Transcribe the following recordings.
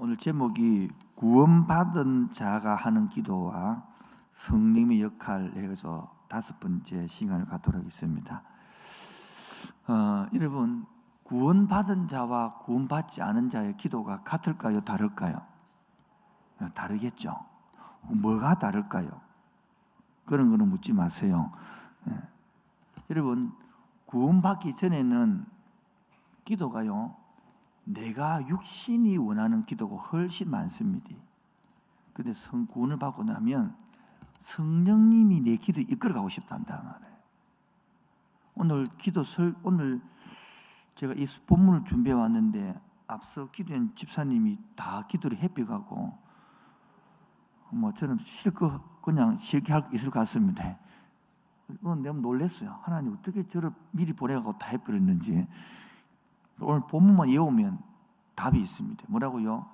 오늘 제목이 구원받은 자가 하는 기도와 성령의 역할 해서 5번째 시간을 갖도록 하겠습니다. 여러분, 구원받은 자와 구원받지 않은 자의 기도가 같을까요? 다를까요? 다르겠죠. 뭐가 다를까요? 그런 거는 묻지 마세요. 여러분, 구원받기 전에는 기도가요, 내가 육신이 원하는 기도가 훨씬 많습니다. 그런데 구원을 받고 나면 성령님이 내 기도에 이끌어가고 싶단다 말이에요. 오늘 제가 이 본문을 준비해 왔는데 앞서 기도한 집사님이 다 기도를 해비가고 저는 그냥 싫게 있을 것 같습니다. 내가 놀랐어요. 하나님 어떻게 저를 미리 보내고 다 해버렸는지. 오늘 본문만 외우면 답이 있습니다. 뭐라고요?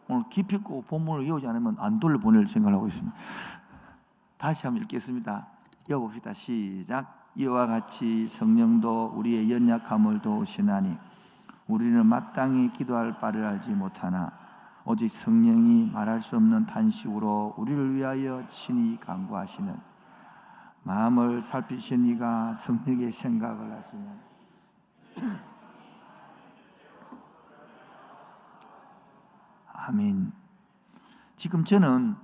오늘 깊이 있고 본문을 외우지 않으면 안 돌려보낼 생각을 하고 있습니다. 다시 한번 읽겠습니다. 외워봅시다. 시작. 이와 같이 성령도 우리의 연약함을 도우시나니 우리는 마땅히 기도할 바를 알지 못하나 오직 성령이 말할 수 없는 탄식으로 우리를 위하여 친히 간구하시는 마음을 살피신 이가 성령의 생각을 하시는 아멘. 지금 저는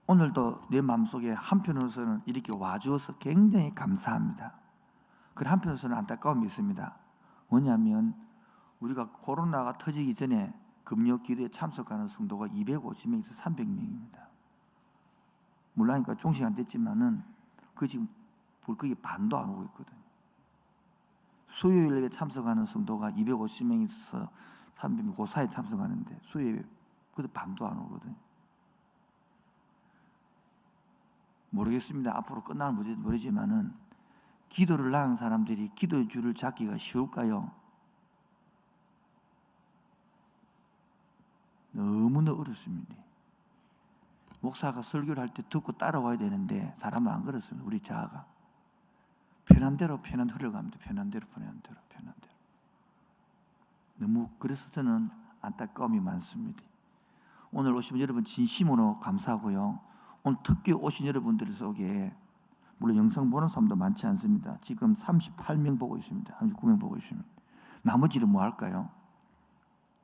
오늘도 내 마음속에 한편으로서는 이렇게 와주어서 굉장히 감사합니다. 그 한편으로서는 안타까움이 있습니다. 뭐냐면 우리가 코로나가 터지기 전에 금요 기도에 참석하는 성도가 250명에서 300명입니다. 물론 종식이 안 됐지만은 그 지금 거의 반도 안 오고 있거든요. 수요일 예배 참석하는 성도가 250명에서 300명 그 사이에 참석하는데 수요일 그래도 반도 안 오거든요. 모르겠습니다. 앞으로 끝나는 모르지만은 기도를 하는 사람들이 기도의 줄을 잡기가 쉬울까요? 너무나 어렵습니다. 목사가 설교를 할 때 듣고 따라와야 되는데 사람은 안 그렇습니다. 우리 자아가 편한 대로 흘러갑니다. 편한 대로. 너무 그래서 저는 안타까움이 많습니다. 오늘 오신 여러분 진심으로 감사하고요. 오늘 특히 오신 여러분들 속에 물론 영상 보는 사람도 많지 않습니다. 지금 38명 보고 있습니다. 39명 보고 있습니다. 나머지는 뭐 할까요?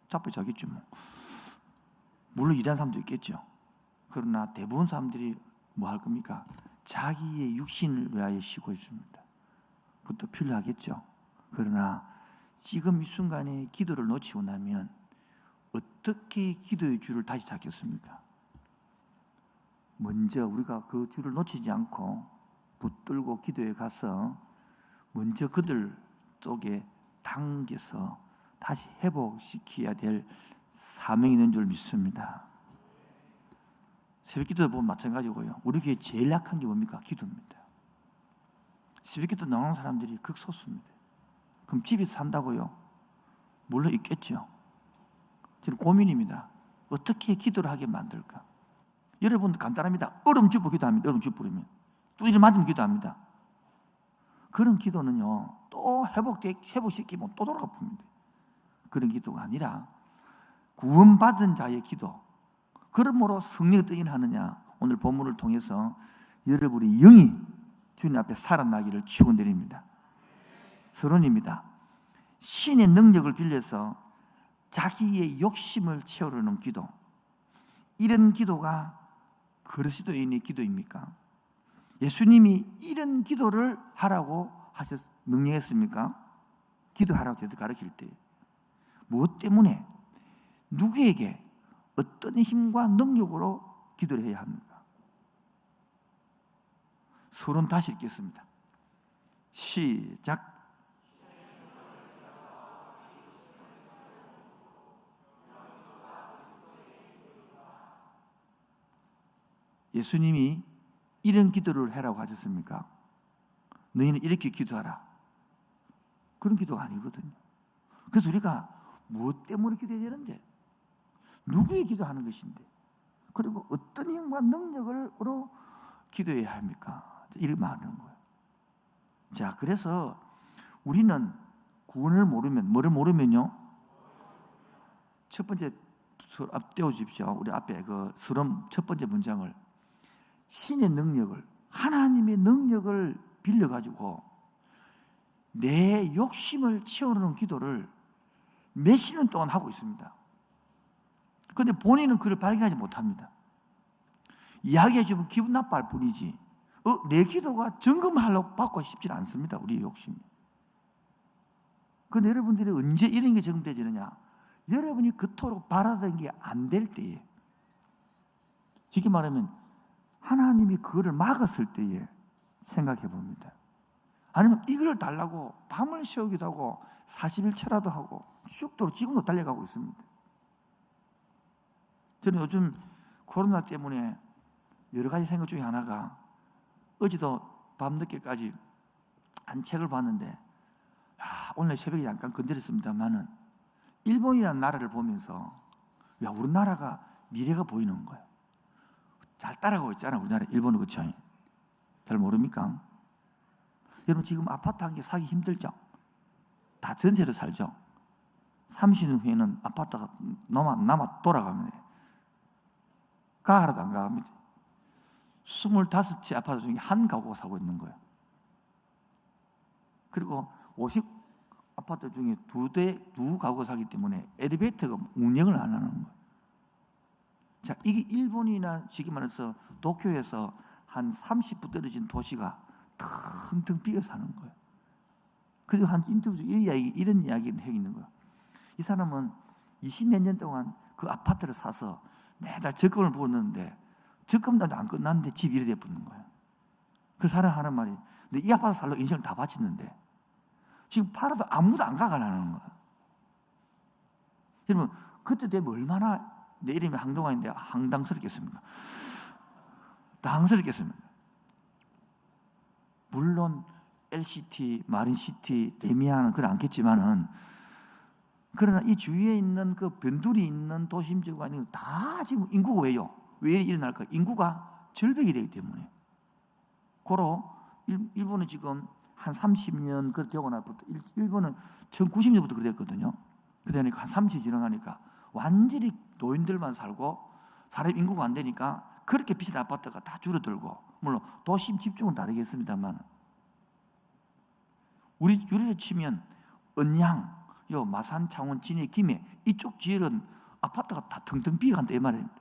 잡혀 자겠죠 뭐. 물론 일하는 사람도 있겠죠. 그러나 대부분 사람들이 뭐 할 겁니까? 자기의 육신을 위하여 쉬고 있습니다. 그것도 필요하겠죠. 그러나 지금 이 순간에 기도를 놓치고 나면 어떻게 기도의 줄을 다시 잡겠습니까? 먼저 우리가 그 줄을 놓치지 않고 붙들고 기도에 가서 먼저 그들 속에 당겨서 다시 회복시켜야 될 사명이 있는 줄 믿습니다. 새벽 기도 보면 마찬가지고요. 우리 교회 제일 약한 게 뭡니까? 기도입니다. 새벽 기도 나오는 사람들이 극소수입니다. 그럼 집에서 산다고요? 물론 있겠죠. 지금 고민입니다. 어떻게 기도를 하게 만들까? 여러분도 간단합니다. 얼음 주부 기도합니다. 얼음 주부 뿌리면 뚜지를 맞으면 기도합니다. 그런 기도는요, 또 회복시키면 또 돌아가 풉니다. 그런 기도가 아니라 구원받은 자의 기도. 그러므로 성령이 어떻게 하느냐? 오늘 본문을 통해서 여러분의 영이 주님 앞에 살아나기를 축원드립니다. 서론입니다. 신의 능력을 빌려서 자기의 욕심을 채우려는 기도. 이런 기도가 그리스도인의 기도입니까? 예수님이 이런 기도를 하라고 명령했습니까? 기도하라고 가르칠 때 무엇 때문에 누구에게 어떤 힘과 능력으로 기도를 해야 합니까? 서론 다시 읽겠습니다. 시작. 예수님이 이런 기도를 해라고 하셨습니까? 너희는 이렇게 기도하라. 그런 기도가 아니거든요. 그래서 우리가 무엇 때문에 기도해야 되는데, 누구의 기도하는 것인데, 그리고 어떤 힘과 능력으로 기도해야 합니까? 이렇게 말하는 거예요. 자, 그래서 우리는 구원을 모르면, 뭐를 모르면요? 첫 번째 앞 떼어주십시오. 우리 앞에 그 서론 첫 번째 문장을 신의 능력을, 하나님의 능력을 빌려가지고 내 욕심을 채우는 기도를 몇십 년 동안 하고 있습니다. 그런데 본인은 그를 발견하지 못합니다. 이야기해주면 기분 나빠할 뿐이지 내 기도가 점검하려고 받고 싶지 않습니다. 우리의 욕심이. 그런데 여러분들이 언제 이런 게 점검되지느냐? 여러분이 그토록 바라던 게 안 될 때에, 쉽게 말하면 하나님이 그거를 막았을 때에 생각해 봅니다. 아니면 이걸 달라고 밤을 새우기도 하고 40일차라도 하고 죽도록 지금도 달려가고 있습니다. 저는 요즘 코로나 때문에 여러 가지 생각 중에 하나가, 어제도 밤늦게까지 한 책을 봤는데 오늘 새벽에 잠깐 건드렸습니다만은 일본이라는 나라를 보면서 우리나라가 미래가 보이는 거예요. 잘 따라가고 있잖아요. 우리나라 일본은. 그렇죠? 잘 모릅니까? 여러분 지금 아파트 한 개 사기 힘들죠? 다 전세로 살죠? 30년 후에는 아파트가 남아 돌아가면 가라도 안 가갑니다. 25채 아파트 중에 한 가구가 사고 있는 거예요. 그리고 50 아파트 중에 두 가구가 사기 때문에 엘리베이터가 운영을 안 하는 거예요. 자, 이게 일본이나 지금 말해서 도쿄에서 한 30분 떨어진 도시가 텅텅 비어 사는 거예요. 그리고 한 인터뷰 중에 이런 이야기를 하고 있는 거예요. 이 사람은 20몇 년 동안 그 아파트를 사서 매달 적금을 부었는데 적금도 안 끝났는데 집이 이래 돼버리는 거예요. 그 사람 하는 말이, 근데 이 아파트 살려고 인생을 다 바쳤는데 지금 팔아도 아무도 안 가가라는 거예요. 여러분 그때 되면 얼마나 내 이름이 항동환인데 황당스럽겠습니까? 당스럽겠습니다. 물론 LCT, 마린시티, 레미안은 그건 않겠지만은, 그러나 이 주위에 있는 그 변두리 있는 도심지구가 아니고 다 지금 인구가 왜요? 왜 일어날까? 인구가 절벽이 되기 때문에. 고로 일본은 지금 한 30년 그렇게 되고 나부터, 일본은 1990년부터 그랬거든요. 그러니까 한 30년 지나가니까 완전히 노인들만 살고 사람 인구가 안 되니까 그렇게 비싼 아파트가 다 줄어들고, 물론 도심 집중은 다르겠습니다만, 우리로 치면 언양, 마산, 창원, 진해, 김해 이쪽 지역은 아파트가 다 텅텅 비어간다 이 말입니다.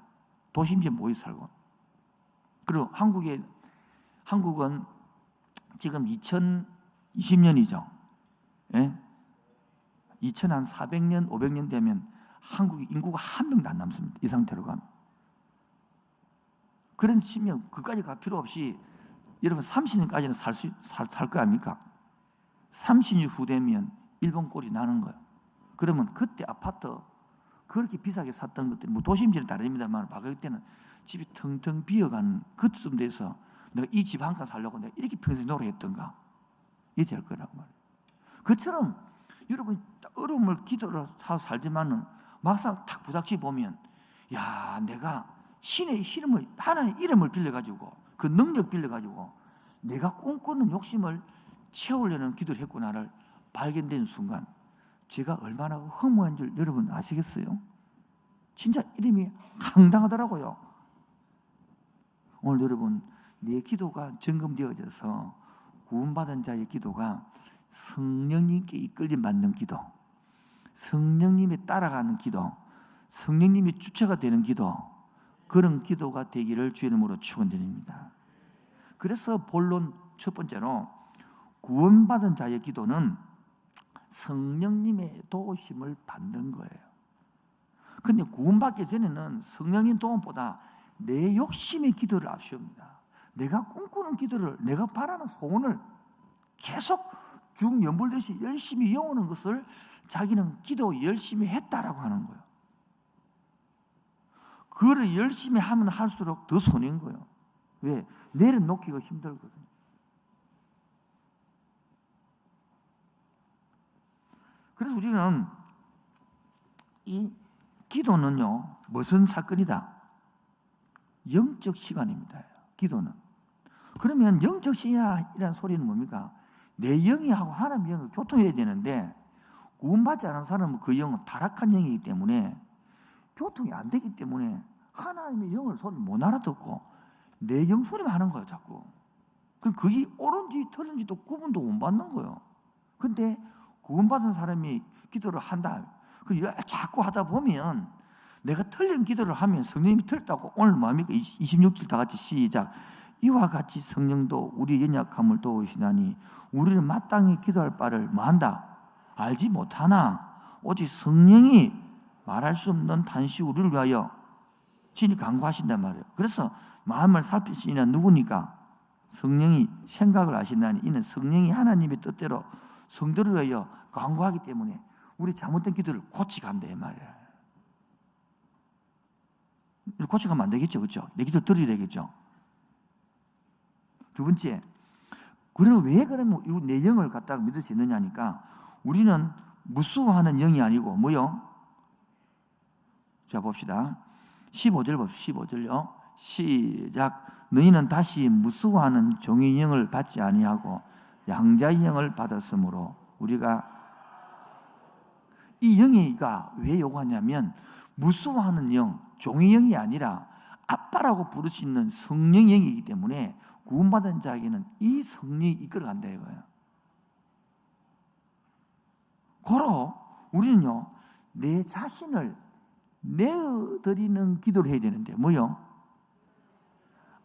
도심지에 모여 살고. 그리고 한국은 지금 2020년이죠. 예? 2400년, 500년 되면 한국의 인구가 한 명도 안 남습니다. 이 상태로 가면. 그런 치면 그까지 갈 필요 없이 여러분 30년까지는 살 거 아닙니까? 30년 후 되면 일본 꼴이 나는 거예요. 그러면 그때 아파트 그렇게 비싸게 샀던 것들이 뭐 도심지는 다릅니다만 바꿀 때는 집이 텅텅 비어간 그쯤 돼서 내가 이 집 한 칸 살려고 내가 이렇게 평생 노력했던가 이렇게 할 거라고 말이에요. 그처럼 여러분 어려움을 기도를 하고 살지만은 막상 탁 부닥치 보면 야 내가 신의 이름을 하나님의 이름을 빌려가지고 그 능력 빌려가지고 내가 꿈꾸는 욕심을 채우려는 기도를 했구나를 발견된 순간 제가 얼마나 허무한 줄 여러분 아시겠어요? 진짜 이름이 황당하더라고요. 오늘 여러분 내 기도가 점검되어져서 구원받은 자의 기도가 성령님께 이끌림 받는 기도, 성령님이 따라가는 기도, 성령님이 주체가 되는 기도, 그런 기도가 되기를 주의 이름으로 축원드립니다. 그래서 본론 첫 번째로 구원받은 자의 기도는 성령님의 도우심을 받는 거예요. 그런데 구원받기 전에는 성령님 도움보다 내 욕심의 기도를 앞세웁니다. 내가 꿈꾸는 기도를, 내가 바라는 소원을 계속 중연불되시 열심히 이어오는 것을 자기는 기도 열심히 했다라고 하는 거예요. 그거를 열심히 하면 할수록 더 손해인 거예요. 왜? 내려놓기가 힘들거든요. 그래서 우리는 이 기도는요, 무슨 사건이다? 영적 시간입니다. 기도는. 그러면 영적 시간이라는 소리는 뭡니까? 내 영이하고 하나님의 영이 교통해야 되는데 구원받지 않은 사람은 그 영은 타락한 영이기 때문에 교통이 안 되기 때문에 하나님의 영을 소리 못 알아듣고 내 영 소리만 하는 거예요, 자꾸. 그럼 그게 옳은지 틀린지도 구분도 못 받는 거예요. 근데 구원받은 사람이 기도를 한다. 자꾸 하다 보면 내가 틀린 기도를 하면 성령님이 틀렸다고 오늘 뭡니까? 26절 다 같이 시작. 이와 같이 성령도 우리 연약함을 도우시나니 우리는 마땅히 기도할 바를 뭐한다? 알지 못하나 오직 성령이 말할 수 없는 탄식이 우리를 위하여 친히 간구하신단 말이에요. 그래서 마음을 살피시는 누구니까? 성령이 생각을 아신다니 이는 성령이 하나님의 뜻대로 성도를 위하여 간구하기 때문에 우리 잘못된 기도를 고치간다 이 말이에요. 고쳐가면 안 되겠죠, 그렇죠? 내 기도 들어야 되겠죠. 두 번째, 그러면 왜 그러면 내 영을 갖다가 믿을 수 있느냐니까 우리는 무수하는 영이 아니고 뭐요? 자 봅시다. 15절 봅시다. 15절요. 시작. 너희는 다시 무수하는 종의 영을 받지 아니하고 양자의 영을 받았으므로 우리가 이 영이가 왜 요구하냐면 무수하는 영, 종의 영이 아니라 아빠라고 부를 수 있는 성령의 영이기 때문에 구원받은 자에게는 이 성령이 이끌어간다 이거예요. 고로 우리는요 내 자신을 내어드리는 기도를 해야 되는데 뭐요?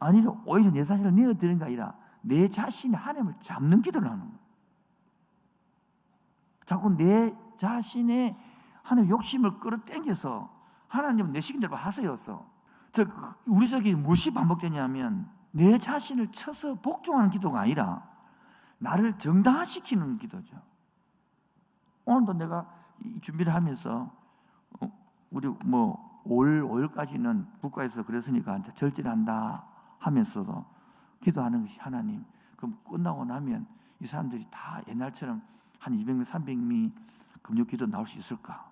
아니요 오히려 내 자신을 내어드리는 게 아니라 내 자신이 하나님을 잡는 기도를 하는 거예요. 자꾸 내 자신의 하나님 욕심을 끌어당겨서 하나님은 내 시킨 대로 하세요. 우리 저기 무엇이 반복되냐면 내 자신을 쳐서 복종하는 기도가 아니라 나를 정당화시키는 기도죠. 오늘도 내가 준비를 하면서 우리 5일까지는 국가에서 그랬으니까 절제한다 하면서도 기도하는 것이 하나님. 그럼 끝나고 나면 이 사람들이 다 옛날처럼 한 200명, 300명이 금요 기도 나올 수 있을까?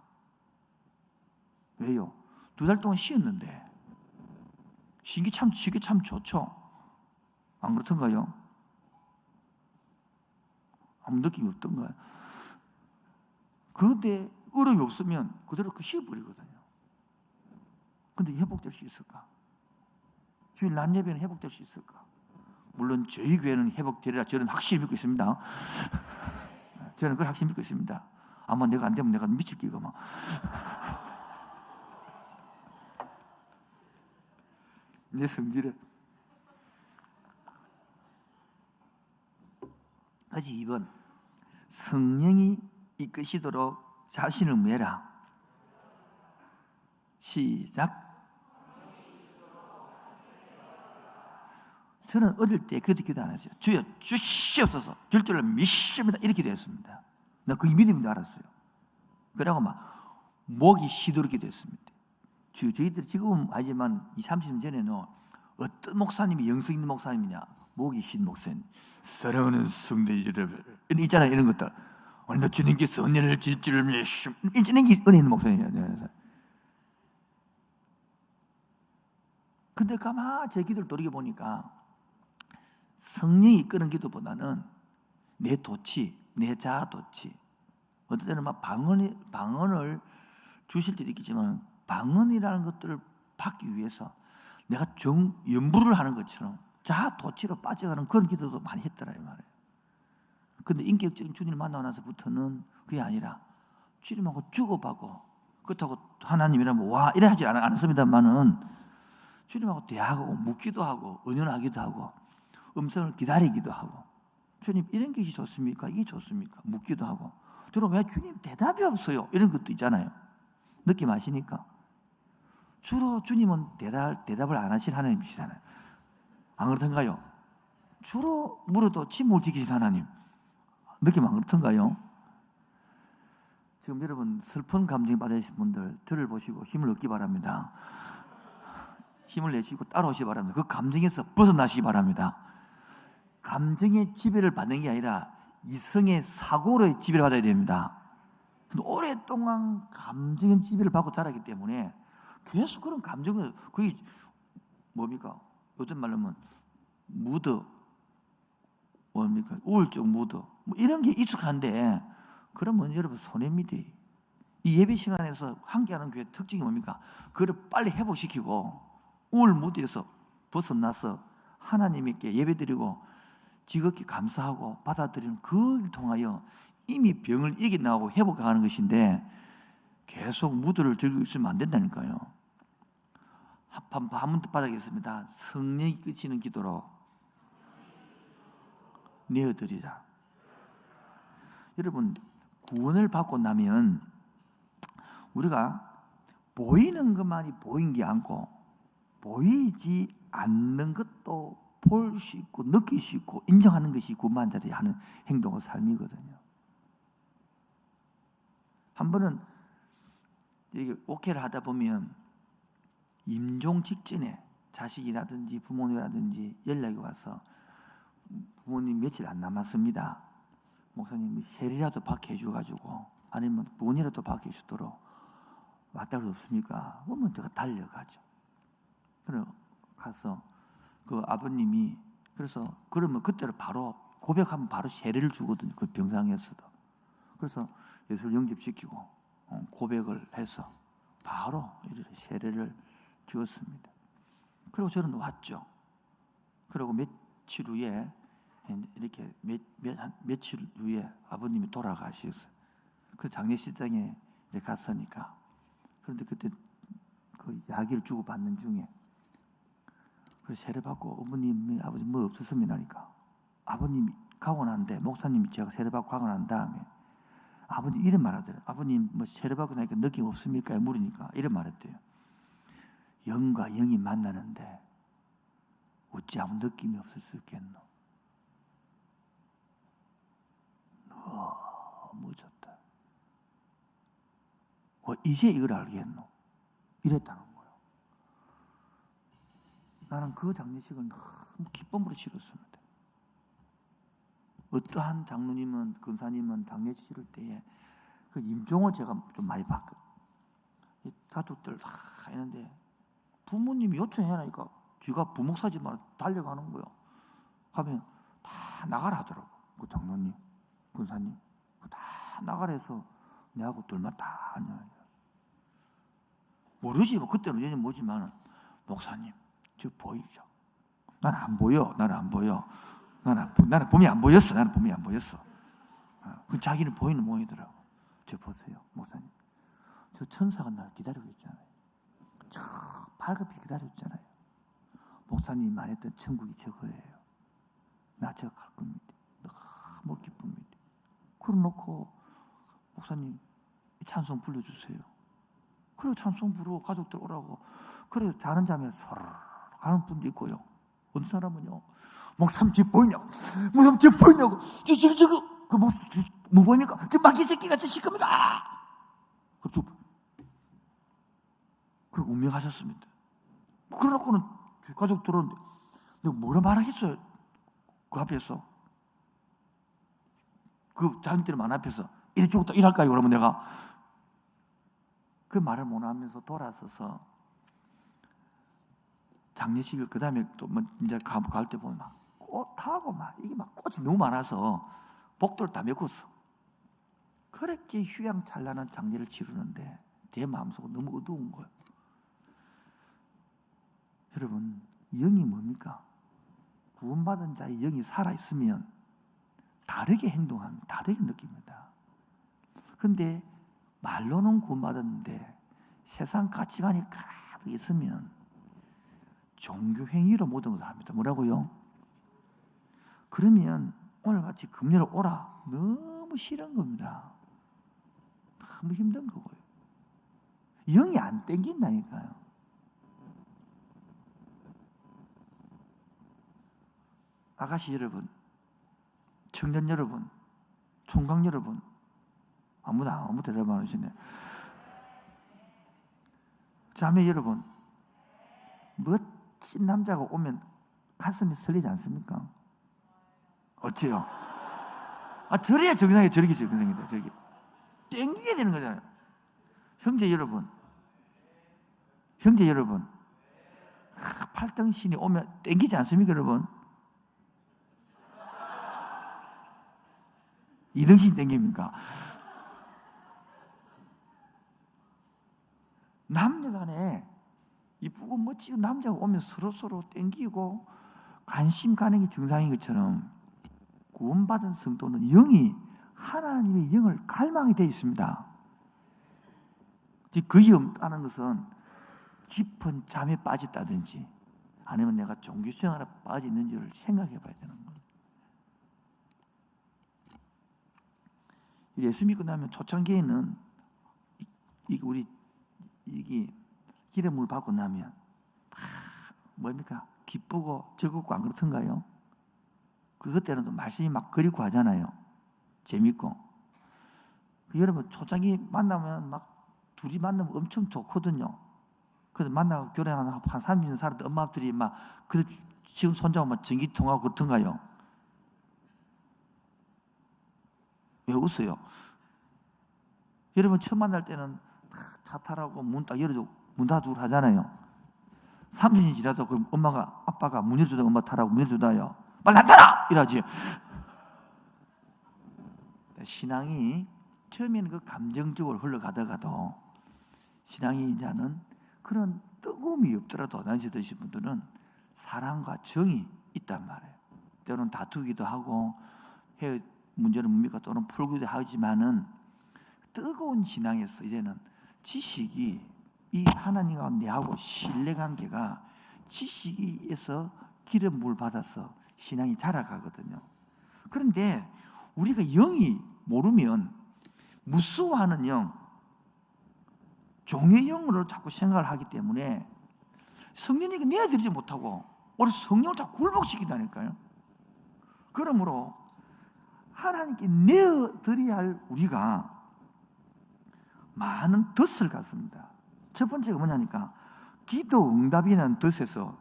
왜요? 2달 동안 쉬었는데 쉬기 참 좋죠. 안 그렇던가요? 아무 느낌이 없던가요? 그런데 어려움이 없으면 그대로 쉬어버리거든요. 근데 회복될 수 있을까? 주일 낮 예배는 회복될 수 있을까? 물론 저희 교회는 회복되리라 저는 확실히 믿고 있습니다. 저는 그걸 확실히 믿고 있습니다. 아마 내가 안 되면 내가 미칠 기가 막. 내 성질에. 아직 2번. 성령이 이끄시도록 자신을 매라. 시작. 저는 어릴 때 그렇게 기도 안 했어요. 주여 주시옵소서 결주를 믿습니다 이렇게 기도했습니다. 나 그게 믿음인 알았어요. 그러고 막 목이 시들게 됐습니다. 저희들이 지금은 알지만 20, 30년 전에는 어떤 목사님이 영성 있는 목사님이냐 목이 신 목사님 사랑하는 성도들 있잖아요. 이런 것들 오늘 주님께서 은혜를 주실지를 믿습니다. 이런 게 은혜 있는 목사님이에요. 근데 가만 제 기도를 돌이켜보니까 성령이 이끄는 기도보다는 내 도치, 내 자아 도치. 어떨 때는 막 방언을 주실 때도 있겠지만 방언이라는 것들을 받기 위해서 내가 연부를 하는 것처럼 자아 도치로 빠져가는 그런 기도도 많이 했더라 이 말이에요. 근데 인격적인 주님을 만나고 나서부터는 그게 아니라 주님하고 주고받고 그렇다고 하나님이라면 와 이래 하지 않았습니다만은 주님하고 대화하고 묻기도 하고 은연하기도 하고 음성을 기다리기도 하고 주님 이런 것이 좋습니까? 이게 좋습니까? 묻기도 하고 저는 왜 주님 대답이 없어요? 이런 것도 있잖아요. 느낌 아시니까? 주로 주님은 대답을 안 하신 하나님이시잖아요. 안 그렇던가요? 주로 물어도 침묵을 지키신 하나님. 느낌 안 그렇던가요? 지금 여러분 슬픈 감정에 빠져있는 분들 저를 보시고 힘을 얻기 바랍니다. 힘을 내시고 따라오시기 바랍니다. 그 감정에서 벗어나시기 바랍니다. 감정의 지배를 받는 게 아니라 이성의 사고로의 지배를 받아야 됩니다. 오랫동안 감정의 지배를 받고 자라기 때문에 계속 그런 감정을 그게 뭡니까? 요즘 말로 하면 무드 뭡니까? 우울증 무드 뭐 이런 게 익숙한데 그러면 여러분 손해입니다. 이 예배 시간에서 함께하는 교회 특징이 뭡니까? 그걸 빨리 회복시키고 우울 무드에서 벗어나서 하나님께 예배드리고 지극히 감사하고 받아들이는 그를 통하여 이미 병을 이겨나가고 회복하는 것인데 계속 무드를 들고 있으면 안 된다니까요. 한번 더 받아겠습니다. 성령이 끝이는 기도로 내어드리라. 여러분, 구원을 받고 나면 우리가 보이는 것만이 보인 게 아니고 보이지 않는 것도 볼 수 있고 느낄 수 있고 인정하는 것이 구원자들이 하는 행동과 삶이거든요. 한 번은 옥회를 하다 보면 임종 직전에 자식이라든지 부모님이라든지 연락이 와서 부모님 며칠 안 남았습니다. 목사님이 세례라도 받게 해줘가지고 아니면 돈이라도 받게 해주도록 왔다 그 없습니까? 그러면 제가 달려가죠. 그래 가서 그 아버님이 그래서 그러면 그때로 바로 고백하면 바로 세례를 주거든요. 그 병상에서도. 그래서 예수를 영접시키고 고백을 해서 바로 세례를 주었습니다. 그리고 저는 왔죠. 그리고 며칠 후에 이렇게 며칠 후에 아버님이 돌아가셨어요. 그 장례식장에 이제 갔으니까. 그런데 그때 그 약을 주고 받는 중에 그 세례 받고 어머님이 아버님 뭐 없었습니다 하니까 아버님이 가고 난데 목사님이 제가 세례 받고 가고 난 다음에 아버님 이런 말 하더래요. 아버님 뭐 세례 받고 나니까 느낌 없습니까? 물으니까 이런 말 했대요. 영과 영이 만나는데 어찌 아무 느낌이 없을 수 있겠노? 너무 좋다. 이제 이걸 알겠노? 이랬다는 거예요. 나는 그 장례식을 너무 기쁨으로 치렀습니다. 어떠한 장로님은, 근사님은 장례식 치를 때에 그 임종을 제가 좀 많이 봤거든요. 가족들 다 했는데 부모님이 요청해라니까 쥐가 부목사지만 달려가는 거예요. 하면 다 나가라 하더라고. 그 장로님, 근사님. 다 나가라 해서 내하고 둘만 다 앉아. 모르지, 뭐 그때는 전혀 모르지만 목사님, 저 보이죠? 나는 안 보여. 나는 봄이 안 보였어. 그 자기는 보이는 모양이더라고. 저 보세요, 목사님. 저 천사가 날 기다리고 있잖아요. 저 발급히 기다리고 있잖아요. 목사님이 말했던 천국이 저거예요. 나 저거 갈 겁니다. 너무 기쁩니다. 그러놓고 목사님 찬송 불러주세요. 그리고 찬송 부르고 가족들 오라고. 그리고 자는 잠에 서로 가는 분도 있고요. 어떤 사람은요, 목사님 저 보이냐고, 목사님 저 보이냐고, 저거 그 뭐 보입니까? 저 마귀 새끼가 저 시겁니다. 그리고 운명하셨습니다. 그러놓고는 가족들은 내가 뭐라 말하겠어요? 그 앞에서 그 자녀들의 만 앞에서 이래 죽었다 이럴까요? 그러면 내가 그 말을 못 하면서 돌아서서 장례식을 그 다음에 또 뭐 이제 갈 때 보면 막 꽃하고 막 이게 막 꽃이 너무 많아서 복도를 다 메꿨어. 그렇게 휴양찬란한 장례를 치르는데 제 마음속은 너무 어두운 거예요. 여러분, 영이 뭡니까? 구원받은 자의 영이 살아있으면 다르게 행동합니다. 다르게 느낍니다. 그런데 말로는 구원받았는데 세상 가치관이 가득 있으면 종교 행위로 모든 것을 합니다. 뭐라고요? 그러면 오늘같이 금요일 오라 너무 싫은 겁니다. 너무 힘든 거고요. 영이 안 땡긴다니까요. 아가씨 여러분, 청년 여러분, 총각 여러분, 아무 대답 안 하시네. 자매 여러분, 멋진 남자가 오면 가슴이 설리지 않습니까? 어째요? 저래야 정상이에요. 저렇게 정상이다. 저기 땡기게 되는 거잖아요. 형제 여러분, 팔등신이 오면 땡기지 않습니까, 여러분? 이등신이 땡깁니까? 남녀간에 이쁘고 멋지고 남자가 오면 서로서로 땡기고 관심 가는 게 정상인 것처럼 구원받은 성도는 영이 하나님의 영을 갈망이 되어 있습니다. 그게 없다는 것은 깊은 잠에 빠졌다든지 아니면 내가 종교생활에 빠져 있는지를 생각해 봐야 되는 거예요. 예수 믿고 나면 초창기에는 우리 이게 기름을 받고 나면 뭡니까? 기쁘고 즐겁고 안 그렇던가요? 그때는 또 말씀이 막 그리고 하잖아요. 재밌고. 여러분 초창기 만나면 막 둘이 만나면 엄청 좋거든요. 그래서 만나고 교회한 30년 살았던 엄마들이 막 지금 손자고 막 전기통하고 그렇던가요? 왜 웃어요? 여러분 처음 만날 때는 차 타라고 문 딱 열어주고 문 닫아주고 하잖아요. 30년이 지나도 그 아빠가 문 열어주다 엄마 타라고 문 열어주다요. 빨리 안 타라! 이러지. 신앙이 처음에는 그 감정적으로 흘러가다가도 신앙이 이제는 그런 뜨거움이 없더라도 나이에 드신 분들은 사랑과 정이 있단 말이에요. 때로는 다투기도 하고 문제는 뭡니까? 또는 풀기도 하지만은 뜨거운 신앙에서 이제는 지식이 이 하나님과 내하고 신뢰관계가 지식에서 기름 물 받아서 신앙이 자라가거든요. 그런데 우리가 영이 모르면 무서워하는 영, 종의 영으로 자꾸 생각을 하기 때문에 성령에게 내어드리지 못하고 오히려 성령을 자꾸 굴복시킨다니까요. 그러므로 하나님께 내어드려야 할 우리가 많은 덫을 갖습니다. 첫 번째가 뭐냐니까 기도 응답이라는 덫에서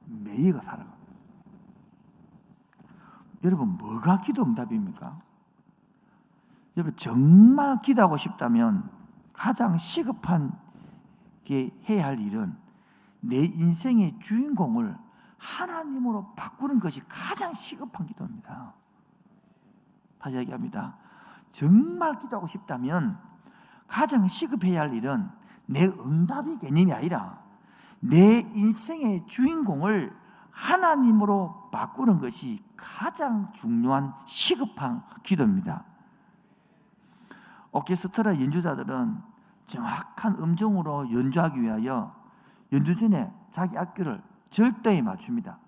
매여가 살아갑니다. 여러분 뭐가 기도 응답입니까? 여러분 정말 기도하고 싶다면 가장 시급한 게 해야 할 일은 내 인생의 주인공을 하나님으로 바꾸는 것이 가장 시급한 기도입니다. 다시 얘기합니다. 정말 기도하고 싶다면 가장 시급해야 할 일은 내 응답의 개념이 아니라 내 인생의 주인공을 하나님으로 바꾸는 것이 가장 중요한 시급한 기도입니다. 오케스트라 연주자들은 정확한 음정으로 연주하기 위하여 연주 전에 자기 악기를 절대에 맞춥니다.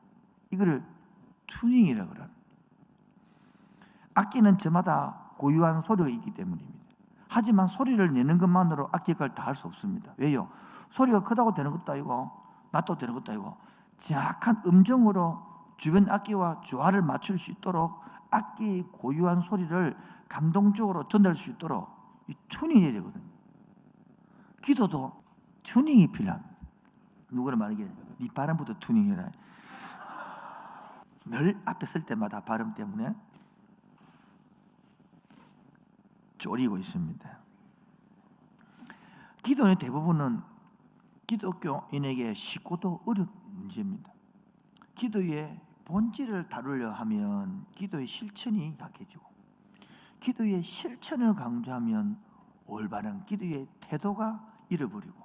이거를 튜닝이라고 그래요. 악기는 저마다 고유한 소리가 있기 때문입니다. 하지만 소리를 내는 것만으로 악기 역할을 다 할 수 없습니다. 왜요? 소리가 크다고 되는 것도 아니고 낮다고 되는 것도 아니고 정확한 음정으로 주변 악기와 조화를 맞출 수 있도록 악기의 고유한 소리를 감동적으로 전달할 수 있도록 이 튜닝이 되거든요. 기도도 튜닝이 필요합니다. 누구나 말하기에 네 발음부터 튜닝해라. 늘 앞에 쓸 때마다 발음 때문에 쪼리고 있습니다. 기도의 대부분은 기독교인에게 쉽고도 어려운 문제입니다. 기도의 본질을 다루려 하면 기도의 실천이 약해지고 기도의 실천을 강조하면 올바른 기도의 태도가 잃어버리고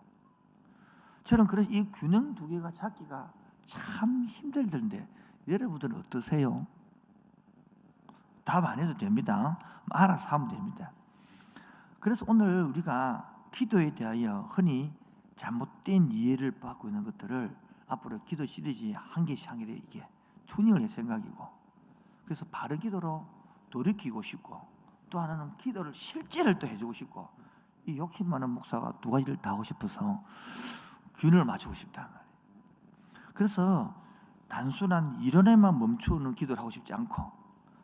저는 그래서 이 균형 두 개가 잡기가 참 힘들던데 여러분들은 어떠세요? 답 안 해도 됩니다. 알아서 하면 됩니다. 그래서 오늘 우리가 기도에 대하여 흔히 잘못된 이해를 받고 있는 것들을 앞으로 기도 시리즈 한 개씩 이게 튜닝을 할 생각이고 그래서 바른 기도로 돌이키고 싶고 또 하나는 기도를 실제를 또 해주고 싶고 이 욕심 많은 목사가 두 가지를 다 하고 싶어서 균형을 맞추고 싶단 말이에요. 그래서 단순한 이론에만 멈추는 기도를 하고 싶지 않고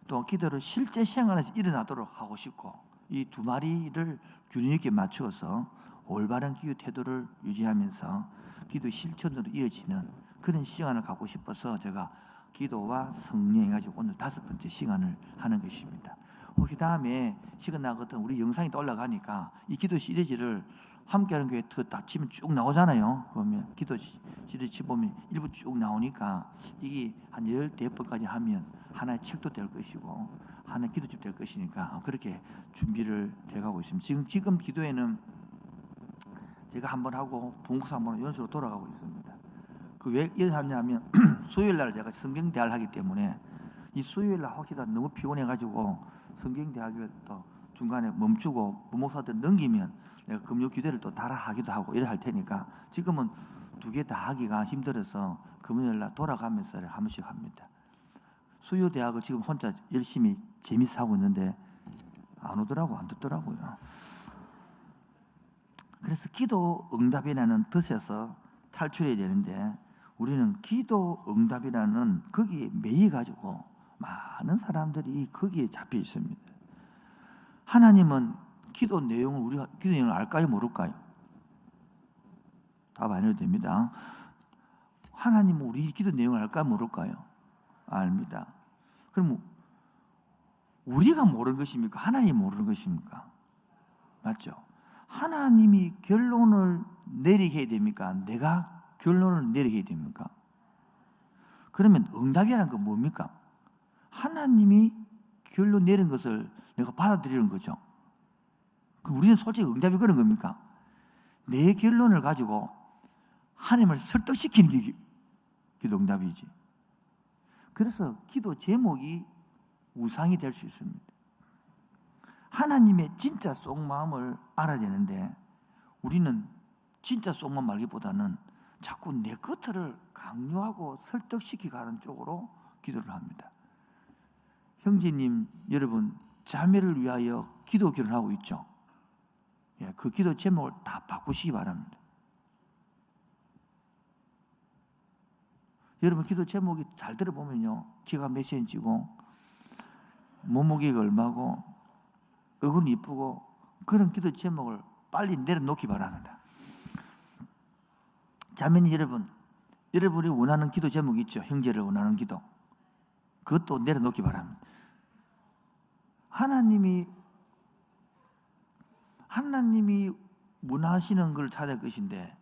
또 기도를 실제 생활에서 일어나도록 하고 싶고 이 두 마리를 균형 있게 맞추어서 올바른 기도 태도를 유지하면서 기도 실천으로 이어지는 그런 시간을 갖고 싶어서 제가 기도와 성령 해가지고 오늘 5번째 시간을 하는 것입니다. 혹시 다음에 시간 나거든 우리 영상이 또 올라가니까 이 기도 시리즈를 함께하는 교회 다 치면 쭉 나오잖아요. 그러면 기도 시리즈 보면 일부 쭉 나오니까 이게 한 14번까지 하면 하나의 책도 될 것이고 하나의 기도집 될 것이니까 그렇게 준비를 해가고 있습니다. 지금 기도에는 제가 한번 하고 본국사 한번 이런 식으로 돌아가고 있습니다. 그 왜 이렇게 하냐면 수요일 날 제가 성경대학을 하기 때문에 이 수요일 날 혹시 다 너무 피곤해가지고 성경대학을 또 중간에 멈추고 부목사들 넘기면 내가 금요 기도를 또 달아 하기도 하고 이래 할 테니까 지금은 두 개 다 하기가 힘들어서 금요일 날 돌아가면서 한 번씩 합니다. 수요 대학을 지금 혼자 열심히 재밌어 하고 있는데 안 오더라고, 안 듣더라고요. 그래서 기도 응답이라는 뜻에서 탈출해야 되는데 우리는 기도 응답이라는 거기에 매여가지고 많은 사람들이 거기에 잡혀 있습니다. 하나님은 기도 내용을 우리가 기도 내용을 알까요, 모를까요? 답 안 해도 됩니다. 하나님은 우리 기도 내용을 알까요, 모를까요? 압니다. 그럼 우리가 모르는 것입니까? 하나님이 모르는 것입니까? 맞죠? 하나님이 결론을 내리게 해야 됩니까? 내가 결론을 내리게 해야 됩니까? 그러면 응답이라는 건 뭡니까? 하나님이 결론 내린 것을 내가 받아들이는 거죠. 우리는 솔직히 응답이 그런 겁니까? 내 결론을 가지고 하나님을 설득시키는 게 기도 응답이지. 그래서 기도 제목이 우상이 될 수 있습니다. 하나님의 진짜 속마음을 알아야 되는데 우리는 진짜 속마음 알기보다는 자꾸 내 것을 강요하고 설득시키고 하는 쪽으로 기도를 합니다. 형제님 여러분 자매를 위하여 기도 결혼하고 있죠. 그 기도 제목을 다 바꾸시기 바랍니다. 여러분 기도 제목이 잘 들어보면요, 키가 몇 센치고 몸무게가 얼마고 얼굴이 이쁘고 그런 기도 제목을 빨리 내려놓기 바랍니다. 자매님 여러분, 여러분이 원하는 기도 제목이 있죠. 형제를 원하는 기도, 그것도 내려놓기 바랍니다. 하나님이 원하시는 걸 찾을 것인데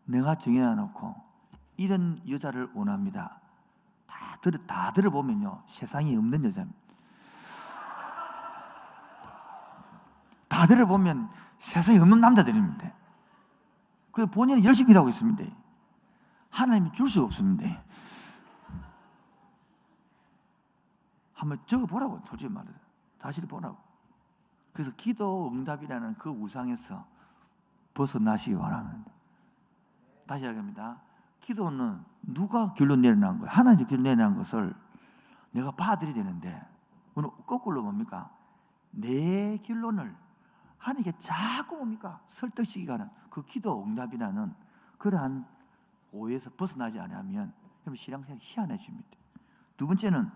내가 정해놓고 이런 여자를 원합니다. 다 들어보면요, 세상에 없는 여자입니다. 다 들어보면 세상에 없는 남자들입니다. 그 본인은 열심히 기도하고 있습니다. 하나님이 줄 수가 없습니다. 한번 적어보라고, 솔직히 말해서. 다시 보라고. 그래서 기도 응답이라는 그 우상에서 벗어나시기 바랍니다. 다시 하겠습니다. 기도는 누가 결론 내려놓은 거예요? 하나님이 결론 내려놓은 것을 내가 받아들여야 되는데 오늘 거꾸로 뭡니까? 내 결론을 하나님께 자꾸 뭡니까? 설득시키게 하는 그 기도 응답이라는 그러한 오해에서 벗어나지 않으면 신앙생활이 희한해집니다. 두 번째는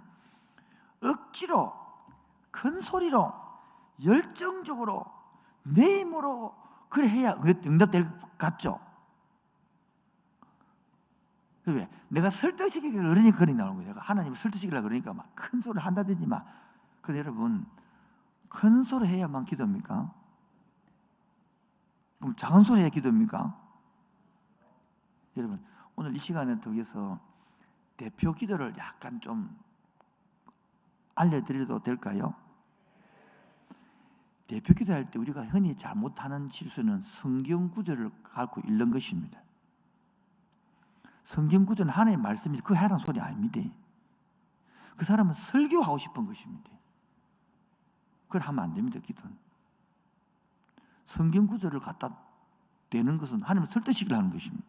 억지로 큰 소리로 열정적으로 내 힘으로 그래 해야 응답될 것 같죠? 왜? 내가 설득시키기를 그러니까 그리 나오는 거예요. 내가 하나님을 설득시키려고 그러니까 막 큰 소리를 한다든지 막. 그런데 여러분, 큰 소리 해야만 기도입니까? 그럼 작은 소리 해야 기도입니까? 여러분, 오늘 이 시간에 통해서 대표 기도를 약간 좀 알려드려도 될까요? 대표 기도할 때 우리가 흔히 잘못하는 실수는 성경 구절을 갖고 읽는 것입니다. 성경 구절은 하나님의 말씀이 그 하라는 소리 아닙니다. 그 사람은 설교하고 싶은 것입니다. 그걸 하면 안 됩니다. 기도는 성경 구절을 갖다 대는 것은 하나님을 설득시키려 하는 것입니다.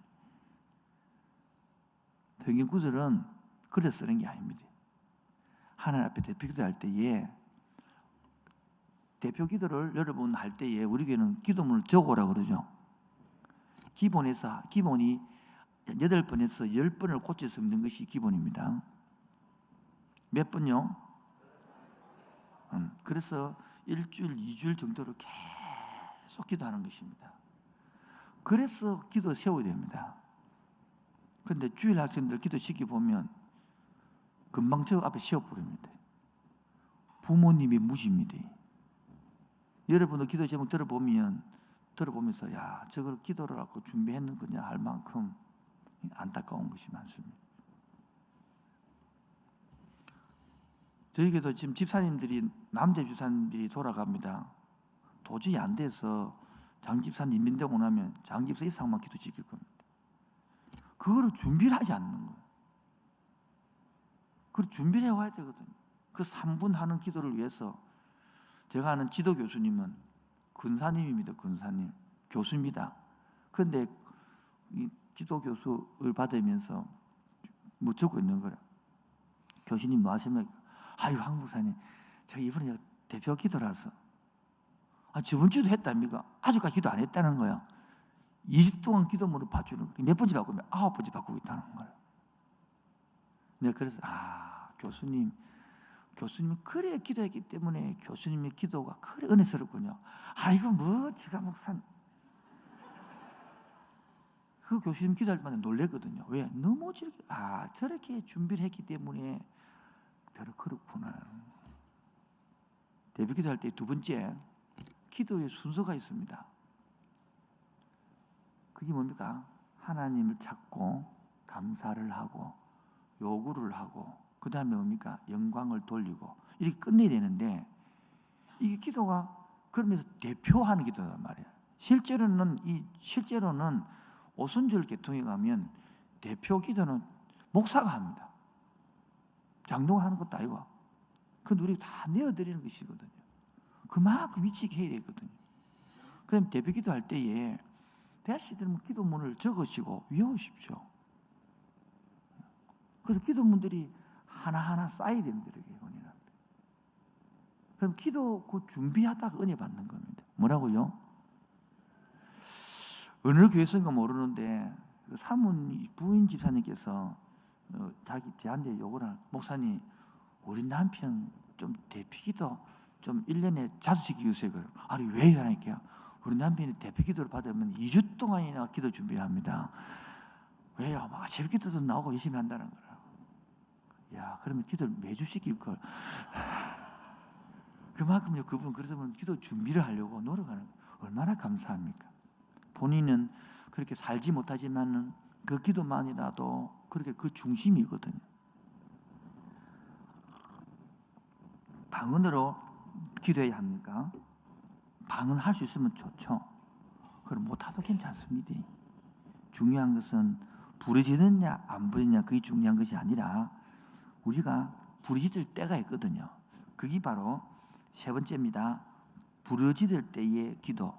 성경 구절은 그래서 쓰는 게 아닙니다. 하나님 앞에 대표 기도할 때에 대표 기도를 여러분 할 때에 우리 교회는 기도문을 적어오라고 그러죠. 기본이 8번에서 10번을 고쳐서 읽는 것이 기본입니다. 몇 번요? 그래서 1주일, 2주일 정도로 계속 기도하는 것입니다. 그래서 기도 세워야 됩니다. 그런데 주일 학생들 기도 시켜보면 금방 저 앞에 세워버립니다. 부모님이 무시입니다. 여러분도 기도 제목 들어보면서 야, 저걸 기도를 하고 준비했는 거냐 할 만큼 안타까운 것이 많습니다. 저희에게도 지금 집사님들이, 남자 집사님들이 돌아갑니다. 도저히 안 돼서 장집사 임명되고 나면 장집사 이상만 기도 지킬 겁니다. 그거를 준비를 하지 않는 거예요. 그걸 준비를 해와야 되거든요. 그 3분 하는 기도를 위해서 제가 아는 지도 교수님은 근사님입니다. 근사님. 교수입니다. 그런데 이 지도 교수를 받으면서 뭐 적고 있는 거예요. 교수님 뭐 하시면 아유 황 목사님 제가 이번에 대표 기도라서 저번 주도 했답니까? 아직까지 기도 안 했다는 거야. 2주 동안 기도문을 봐주는 거예요. 몇 번째 바꾸면 9번째 바꾸고 있다는 거예요. 내가 그래서 교수님은 그래 기도했기 때문에 교수님의 기도가 그래 은혜스럽군요. 이거 뭐 지가 목사님 그 교수님 기도할 때마다 놀랬거든요. 왜? 너무 저렇게 준비를 했기 때문에 그렇구나. 대비 기도할 때 두 번째 기도의 순서가 있습니다. 그게 뭡니까? 하나님을 찾고 감사를 하고 요구를 하고 그 다음에 뭡니까? 영광을 돌리고 이렇게 끝내야 되는데 이게 기도가 그러면서 대표하는 기도란 말이에요. 실제로는 오순절 계통에 가면 대표 기도는 목사가 합니다. 장로가 하는 것도 아니고 그건 우리가 다 내어드리는 것이거든요. 그만큼 위치 있게 해야 되거든요. 그럼 대표 기도할 때에 대하시 들으면 기도문을 적으시고 외우십시오. 그래서 기도문들이 하나하나 쌓여야 됩니다. 그럼 기도 그 준비하다가 은혜 받는 겁니다. 뭐라고요? 어느 교회선가 모르는데 사문 부인 집사님께서 저한테 요구를 하는 목사님 우리 남편 좀 대피기도 좀 1년에 자주 시켜주세요. 아니 왜 하니까요? 우리 남편이 대피기도를 받으면 2주 동안이나 기도 준비를 합니다. 왜요? 막 새벽기도도 나오고 열심히 한다는 거라. 야, 그러면 기도를 매주 시킬 걸. 그만큼요, 그분 그러면 기도 준비를 하려고 노력하는 거예요. 얼마나 감사합니까? 본인은 그렇게 살지 못하지만은 그 기도만이라도 그렇게 그 중심이거든요. 방언으로 기도해야 합니까? 방언할 수 있으면 좋죠. 그럼 못하도 괜찮습니다. 중요한 것은 부르짖느냐 안 부르짖느냐 그게 중요한 것이 아니라 우리가 부르짖을 때가 있거든요. 그게 바로 세 번째입니다. 부르짖을 때의 기도.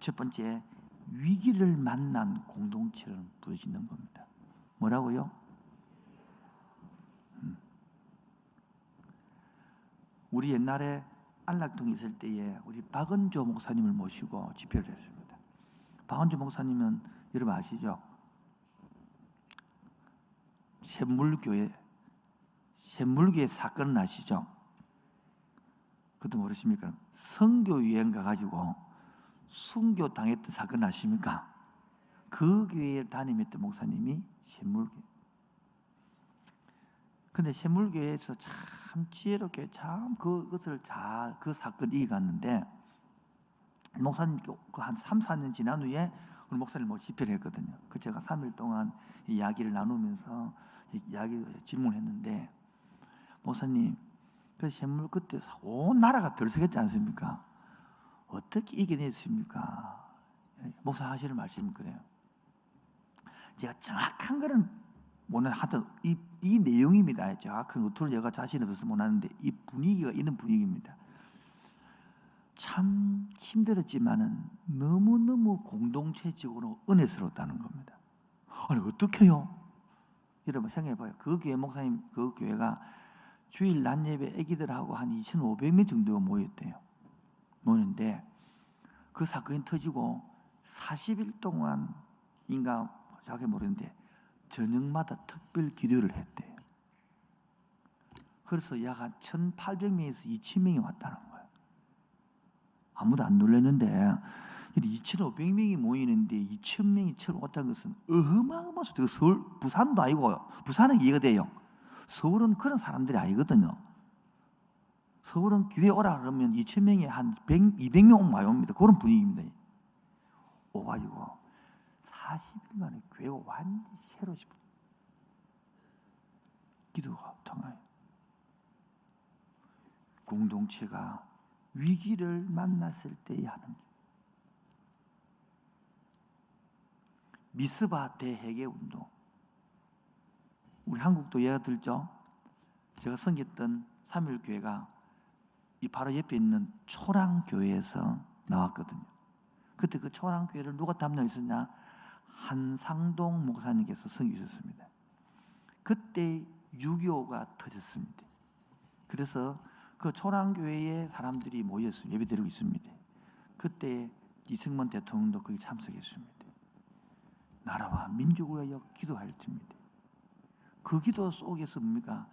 첫 번째, 위기를 만난 공동체를 부르짖는 겁니다. 뭐라고요? 우리 옛날에 안락동에 있을 때에 우리 박은조 목사님을 모시고 집회를 했습니다. 박은조 목사님은 여러분 아시죠? 샘물교회 사건은 아시죠? 그것도 모르십니까? 선교 유행 가가지고 순교 당했던 사건 아십니까? 그 교회에 담임했던 목사님이 샘물교회. 근데 샘물교회에서 참 지혜롭게 참 그것을 잘 그 사건 이겨갔는데 목사님 한 3, 4년 지난 후에 우리 목사님 집회를 했거든요. 그 제가 3일 동안 이야기를 나누면서 질문했는데 목사님 그 샘물 그때 온 나라가 들썩했지 않습니까? 어떻게 이겨냈습니까? 목사 하시는 말씀은 그래요. 제가 정확한 거는 오늘 하여튼 이 내용입니다. 정확한 어투를 제가 자신 없어서 못하는데 이 분위기가 이런 분위기입니다. 참 힘들었지만은 너무너무 공동체적으로 은혜스러웠다는 겁니다. 아니 어떻게요? 여러분 생각해봐요. 그 교회 목사님 그 교회가 주일 낮 예배 애기들하고 한 2,500명 정도가 모였대요. 모였는데 그 사건이 터지고 40일 동안인가 자기 모르는데 저녁마다 특별 기도를 했대요. 그래서 약 한 1,800명에서 2,000명이 왔다는 거예요. 아무도 안 놀랐는데 2,500명이 모이는데 2,000명이 처음 왔다는 것은 어마어마해서 서울, 부산도 아니고요. 부산은 이해가 돼요. 서울은 그런 사람들이 아니거든요. 서울은 교회 오라 그러면 2,000명이 한 200명 많이 옵니다. 그런 분위기입니다. 오가지고 40일 만에 교회가 완전히 새로워지고 기도가 통해요. 공동체가 위기를 만났을 때 하는 미스바 대회개 운동. 우리 한국도 예가 들죠. 제가 섬겼던 3.1교회가 이 바로 옆에 있는 초랑교회에서 나왔거든요. 그때 그 초랑교회를 누가 담당하고 있었냐? 한상동 목사님께서 섬기셨습니다. 그때 6.25가 터졌습니다. 그래서 그 초랑교회에 사람들이 모였습니다. 예배드리고 있습니다. 그때 이승만 대통령도 거기 참석했습니다. 나라와 민족을 위하여 기도할 때입니다. 그 기도 속에서 뭡니까?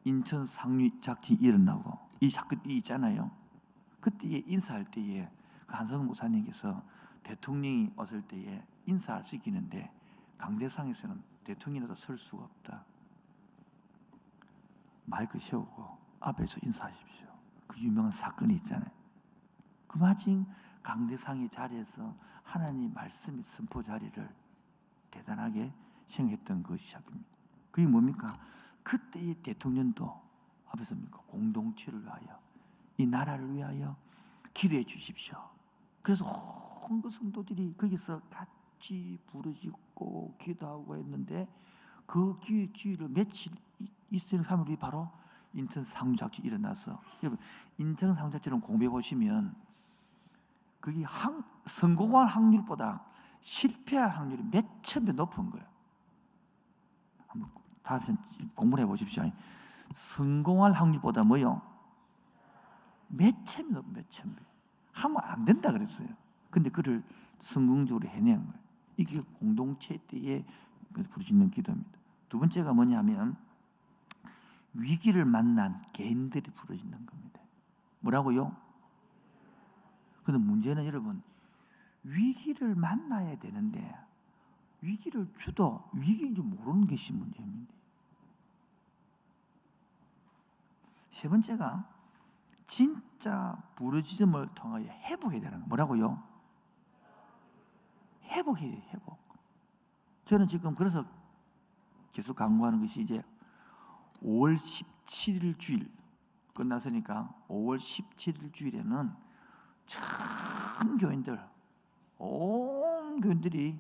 인천 상류 작전이 일어나고 이 사건이 있잖아요. 그때 인사할 때에 그 한성근 목사님께서 대통령이 왔을 때에 인사할 수 있겠는데 강대상에서는 대통령이라도 설 수가 없다. 마이크 세우고 앞에서 인사하십시오. 그 유명한 사건이 있잖아요. 그 마침 강대상의 자리에서 하나님 말씀의 선포 자리를 대단하게 시행했던 것이 시작입니다. 그게 뭡니까? 그때의 대통령도 앞에서 뭡니까? 공동체를 위하여, 이 나라를 위하여 기도해 주십시오. 그래서 온 그 성도들이 거기서 같이 부르짖고 기도하고 했는데 그 기회를 며칠 있을 3일이 바로 인천 상륙작전이 일어나서, 여러분 인천 상륙작전을 공부해 보시면 그게 성공할 확률보다 실패할 확률이 몇천 배 높은 거예요. 한번 다음 공부를 해보십시오. 성공할 확률보다 뭐요? 몇천 배 높은 몇천 배. 하면 안 된다 그랬어요. 근데 그를 성공적으로 해낸 거예요. 이게 공동체 때에 부르짖는 기도입니다. 두 번째가 뭐냐면 위기를 만난 개인들이 부르짖는 겁니다. 뭐라고요? 근데 문제는 여러분, 위기를 만나야 되는데 위기를 주도 위기인 줄 모르는 것이 문제입니다. 세 번째가 진짜 부르짖음을 통하여 회복해야 되는 거예요. 뭐라고요? 회복해야 돼요. 회복. 저는 지금 그래서 계속 강구하는 것이 이제 5월 17일 주일 끝났으니까 5월 17일 주일에는 전 교인들, 온 교인들이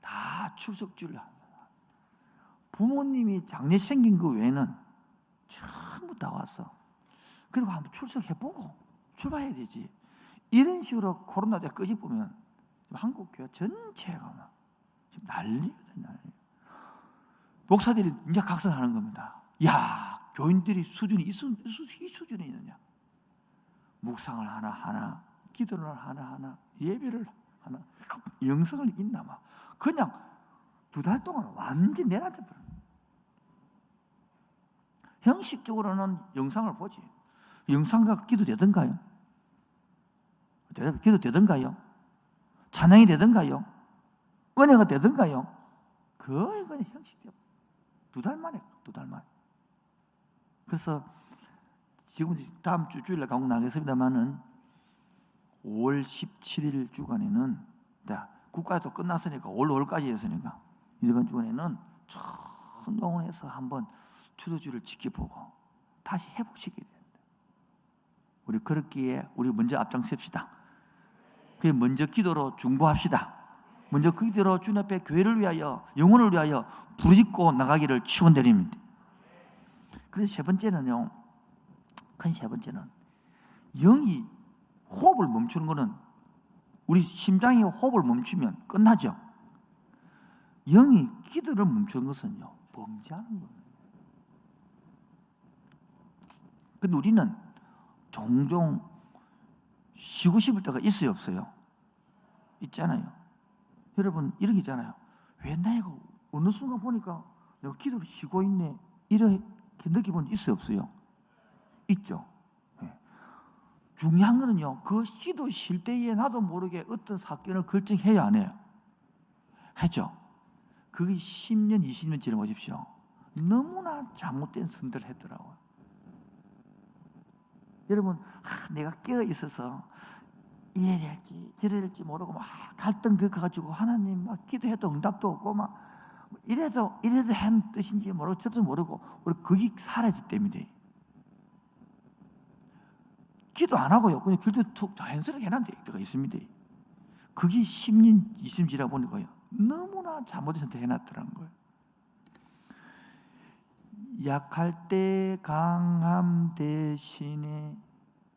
다 출석주일을 합니다. 부모님이 장례 생긴 그 외에는 전부 다 와서 그리고 한번 출석해보고 출발해야 되지. 이런 식으로 코로나 때 끄집으면 한국 교회 전체가 막 지금 난리거든요. 난리. 목사들이 이제 각성하는 겁니다. 야, 교인들이 수준이 이 수준이 있느냐? 묵상을 하나, 기도를 하나, 예배를 하나, 영성을 있나 막 그냥 2달 동안 완전 내한테 버려. 형식적으로는 영상을 보지. 영상과 기도 되던가요? 기도 되던가요? 찬양이 되던가요? 은혜가 되던가요? 그건 형식적. 2달 만에. 그래서 지금 다음 주 주일날 강국 나가겠습니다만은 5월 17일 주간에는 국가에서 끝났으니까 올 5월까지 했으니까 이번 주간에는 천동원해서 한번 추도주를 지켜보고 다시 회복시켜야 된다. 우리 그렇기에 우리 먼저 앞장섭시다. 그 먼저 기도로 중보합시다. 먼저 그 기도로 주님 앞에 교회를 위하여 영혼을 위하여 부르짖고 나가기를 축원드립니다. 그래서 세 번째는요. 큰 세 번째는 영이 호흡을 멈추는 것은 우리 심장이 호흡을 멈추면 끝나죠. 영이 기도를 멈추는 것은요. 범죄하는 거예요. 근데 우리는 종종 쉬고 싶을 때가 있어요, 없어요? 있잖아요. 여러분 이렇게 있잖아요. 왜 내가 어느 순간 보니까 내가 기도를 쉬고 있네 이렇게 느껴본 적 있어요, 없어요? 있죠. 네. 중요한 거는요, 그 기도 쉴 때에 나도 모르게 어떤 사건을 결정해야 안 해요? 했죠. 그게 10년, 20년 지나보십시오. 너무나 잘못된 선택을 했더라고요. 여러분, 내가 깨어 있어서 이래야 될지 저래야 될지 모르고 막 갈등 겪어가지고 하나님 막 기도해도 응답도 없고 막 이래도 한 뜻인지 모르고 저도 모르고 우리 거기 살아있기 때문에 기도 안 하고요. 그냥 길도 툭 자연스럽게 해놨는 때가 있습니다. 그게 10년, 20년 지나 보니까요. 너무나 잘못된 선택해놨더라는 거예요. 약할 때 강함 대신에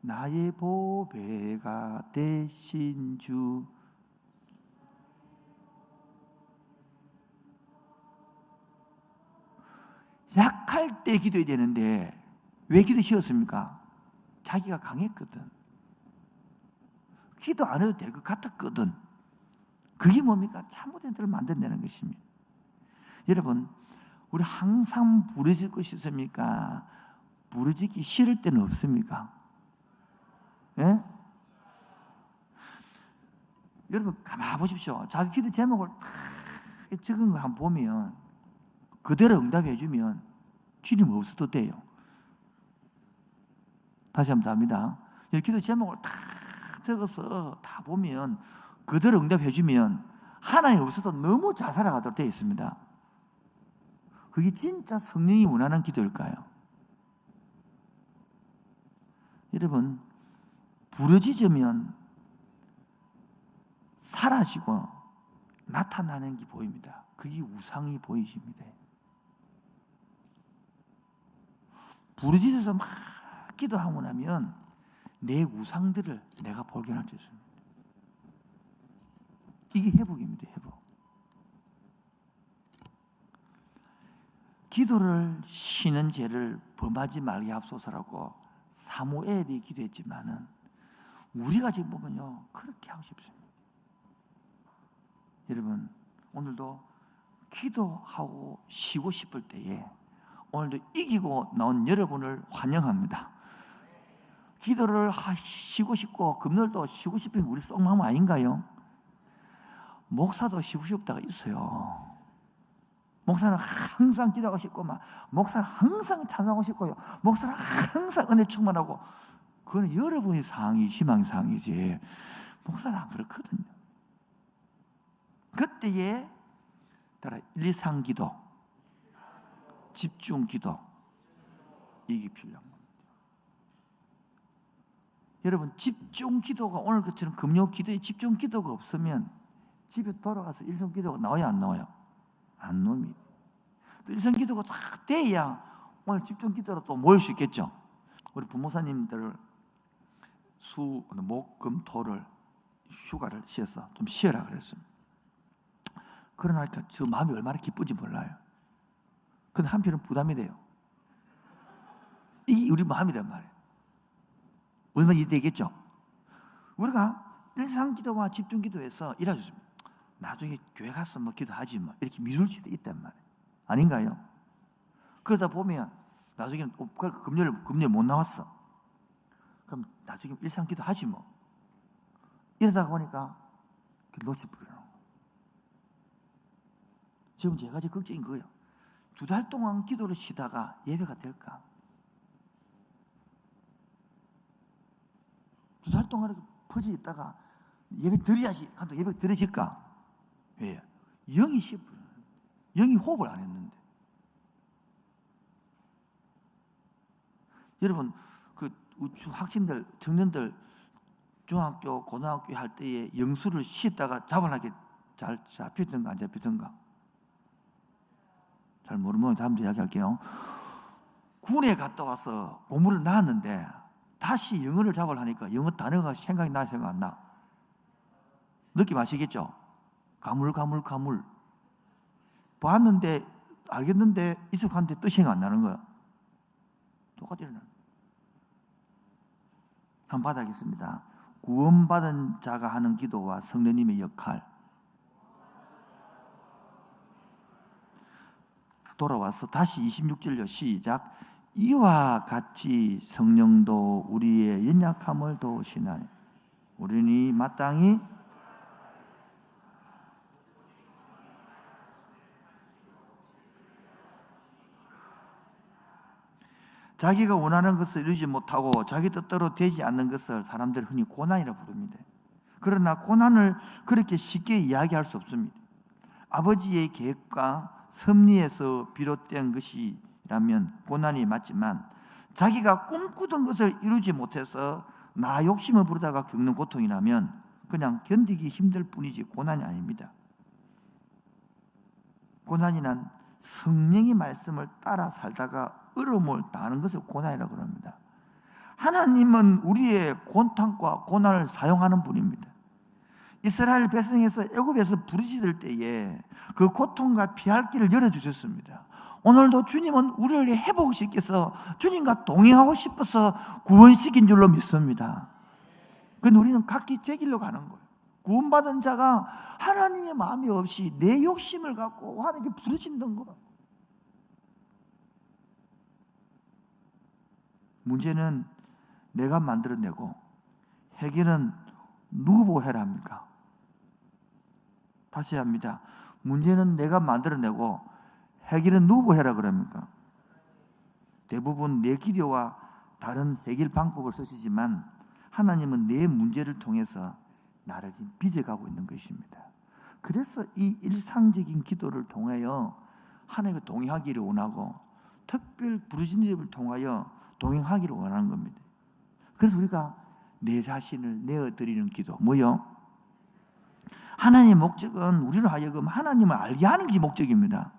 나의 보배가 되신 주. 약할 때 기도해야 되는데 왜 기도 쉬었습니까? 자기가 강했거든. 기도 안 해도 될 것 같았거든. 그게 뭡니까? 잘못된 대로 만든다는 것입니다. 여러분, 우리 항상 부러질 것이 있습니까? 부러지기 싫을 때는 없습니까? 예? 여러분 가만히 보십시오. 자기 기도 제목을 딱 적은 거 한번 보면 그대로 응답해 주면 주님 없어도 돼요. 다시 한번 답니다. 기도 제목을 다 적어서 다 보면 그대로 응답해 주면 하나님 없어도 너무 잘 살아가도록 되어 있습니다. 그게 진짜 성령이 원하는 기도일까요? 여러분, 부러지면 사라지고 나타나는 게 보입니다. 그게 우상이 보이십니다. 부러지셔서 막 기도하고 나면 내 우상들을 내가 발견할 수 있습니다. 이게 회복입니다. 회복. 기도를 쉬는 죄를 범하지 말게 하옵소서라고 사무엘이 기도했지만은 우리가 지금 보면요 그렇게 하고 싶습니다. 여러분, 오늘도 기도하고 쉬고 싶을 때에 오늘도 이기고 나온 여러분을 환영합니다. 기도를 쉬고 싶고 금요일도 쉬고 싶은 게 우리 속마음 아닌가요? 목사도 쉬고 싶다가 있어요. 목사는 항상 기도하고 싶고 목사는 항상 찬송하고 싶고요. 목사는 항상 은혜 충만하고 그건 여러분의 상황이 희망의 상황이지 목사는 안 그렇거든요. 그때에 따라 일상기도, 집중기도 이게 필요한 겁니다. 여러분, 집중기도가 오늘 것처럼 금요기도에 집중기도가 없으면 집에 돌아가서 일성기도가 나와요 안 나와요? 안 놉니다. 또 일성기도가 딱 돼야 오늘 집중기도로 또 모일 수 있겠죠. 우리 부모사님들 목, 금, 토를 휴가를 쉬어서 좀 쉬어라 그랬습니다. 그러니까 저 마음이 얼마나 기쁜지 몰라요. 근데 한편은 부담이 돼요. 이게 우리 마음이란 말이에요. 무슨 말인지 이해되겠죠? 우리가 일상기도와 집중기도에서 이래줬습니다. 나중에 교회 가서 기도하지 이렇게 미룰 수도 있단 말이에요. 아닌가요? 그러다 보면 나중에는 금요일 못 나왔어. 그럼 나중에 일상기도 하지 이러다가 보니까 놓쳐버려요. 지금 제가 걱정인 거예요. 2달 동안 기도를 쉬다가 예배가 될까? 2달 동안 이렇게 퍼져 있다가 예배 드려야지. 한번 예배 드려질까? 왜? 영이 쉬어버려요. 영이 호흡을 안 했는데. 여러분, 학생들, 청년들 중학교, 고등학교 할 때에 영수를 쉬다가 잡아나게 잘 잡히던가 안 잡히던가? 잘 모르면 다음 주에 이야기할게요. 군에 갔다 와서 고무를 나왔는데 다시 영어를 잡으려니까 영어 단어가 생각이 나, 생각 안 나? 느낌 아시겠죠? 가물. 봤는데, 알겠는데, 익숙한데 뜻이 안 나는 거야. 똑같이 일어나는 거야. 한번 받아겠습니다. 구원받은 자가 하는 기도와 성령님의 역할. 돌아와서 다시 26절로 시작. 이와 같이 성령도 우리의 연약함을 도우시나니 우리는 마땅히 자기가 원하는 것을 이루지 못하고 자기 뜻대로 되지 않는 것을 사람들이 흔히 고난이라고 부릅니다. 그러나 고난을 그렇게 쉽게 이야기할 수 없습니다. 아버지의 계획과 섭리에서 비롯된 것이라면 고난이 맞지만 자기가 꿈꾸던 것을 이루지 못해서 나 욕심을 부르다가 겪는 고통이라면 그냥 견디기 힘들 뿐이지 고난이 아닙니다. 고난이 난 성령의 말씀을 따라 살다가 어려움을 당하는 것을 고난이라고 합니다. 하나님은 우리의 고통과 고난을 사용하는 분입니다. 이스라엘 백성에서 애굽에서 부르짖을 때에 그 고통과 피할 길을 열어주셨습니다. 오늘도 주님은 우리를 회복시켜서 주님과 동행하고 싶어서 구원시킨 줄로 믿습니다. 그런데 우리는 각기 제 길로 가는 거예요. 구원받은 자가 하나님의 마음이 없이 내 욕심을 갖고 하나님께 부르짖는 거예요. 문제는 내가 만들어내고 해결은 누구 보고 해라 합니까? 다시 합니다. 문제는 내가 만들어내고 해결은 누구 보고 해라 그럽니까? 대부분 내 기도와 다른 해결 방법을 쓰시지만 하나님은 내 문제를 통해서 나를 지금 빚어가고 있는 것입니다. 그래서 이 일상적인 기도를 통하여 하나님과 동행하기를 원하고 특별 부르짖음을 통하여 동행하기를 원하는 겁니다. 그래서 우리가 내 자신을 내어드리는 기도 뭐요? 하나님의 목적은 우리로 하여금 하나님을 알게 하는 것이 목적입니다.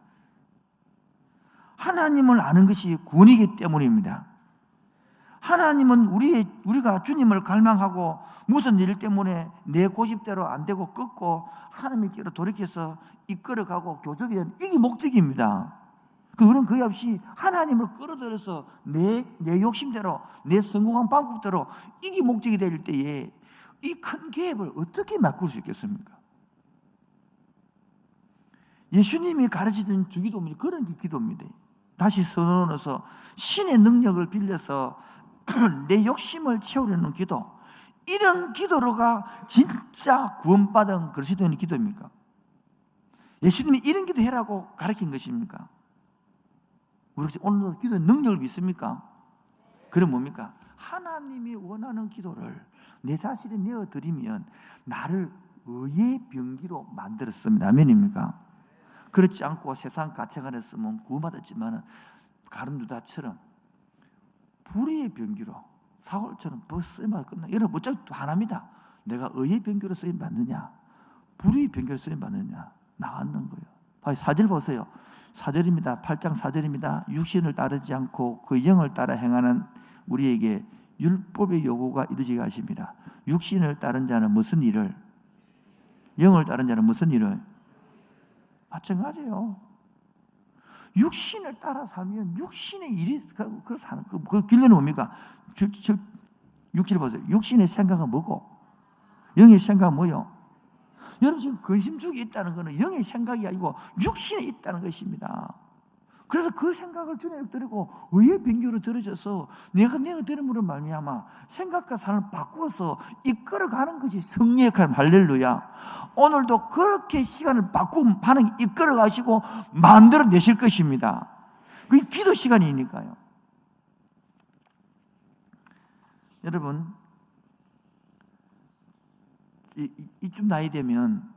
하나님을 아는 것이 구원이기 때문입니다. 하나님은 우리가 주님을 갈망하고 무슨 일 때문에 내 고집대로 안 되고 꺾고 하나님께로 돌이켜서 이끌어가고 교적이 되는 이게 목적입니다. 그거는 거의 없이 하나님을 끌어들여서 내 욕심대로 내 성공한 방법대로 이게 목적이 될 때에 이 큰 계획을 어떻게 바꿀 수 있겠습니까? 예수님이 가르치던 주기도문이 그런 기도입니다. 다시 선언해서 신의 능력을 빌려서 내 욕심을 채우려는 기도, 이런 기도로가 진짜 구원받은 그리스도인의 기도입니까? 예수님이 이런 기도 해라고 가르친 것입니까? 우리 오늘도 기도의 능력을 믿습니까? 그럼 뭡니까? 하나님이 원하는 기도를 내 자신이 내어드리면 나를 의의 병기로 만들었습니다. 아멘입니까? 그렇지 않고 세상 가책 안에서는 구원받았지만 가룟유다처럼 불의의 병기로 사울처럼 쓰임받아 끝나. 여러분 어차피 하나입니다. 내가 의의 병기로 쓰임받느냐 불의의 병기로 쓰임받느냐 나왔는 거예요. 4절 보세요. 4절입니다. 8장 4절입니다. 육신을 따르지 않고 그 영을 따라 행하는 우리에게 율법의 요구가 이루어지게 하십니다. 육신을 따른 자는 무슨 일을, 영을 따른 자는 무슨 일을? 마찬가지예요. 육신을 따라 살면 육신의 일이 그렇게 사는 그 결론은 뭡니까? 6절 보세요. 육신의 생각은 뭐고 영의 생각은 뭐요? 여러분 지금 근심 속에 있다는 것은 영의 생각이 아니고 육신에 있다는 것입니다. 그래서 그 생각을 주님께 드리고 의의 병기로 들어져서 내가 들음으로 말미암아 생각과 삶을 바꾸어서 이끌어가는 것이 성령의 역할입니다. 할렐루야. 오늘도 그렇게 시간을 바꾸고 하는 이끌어가시고 만들어내실 것입니다. 그게 기도 시간이니까요. 여러분 이쯤 나이 되면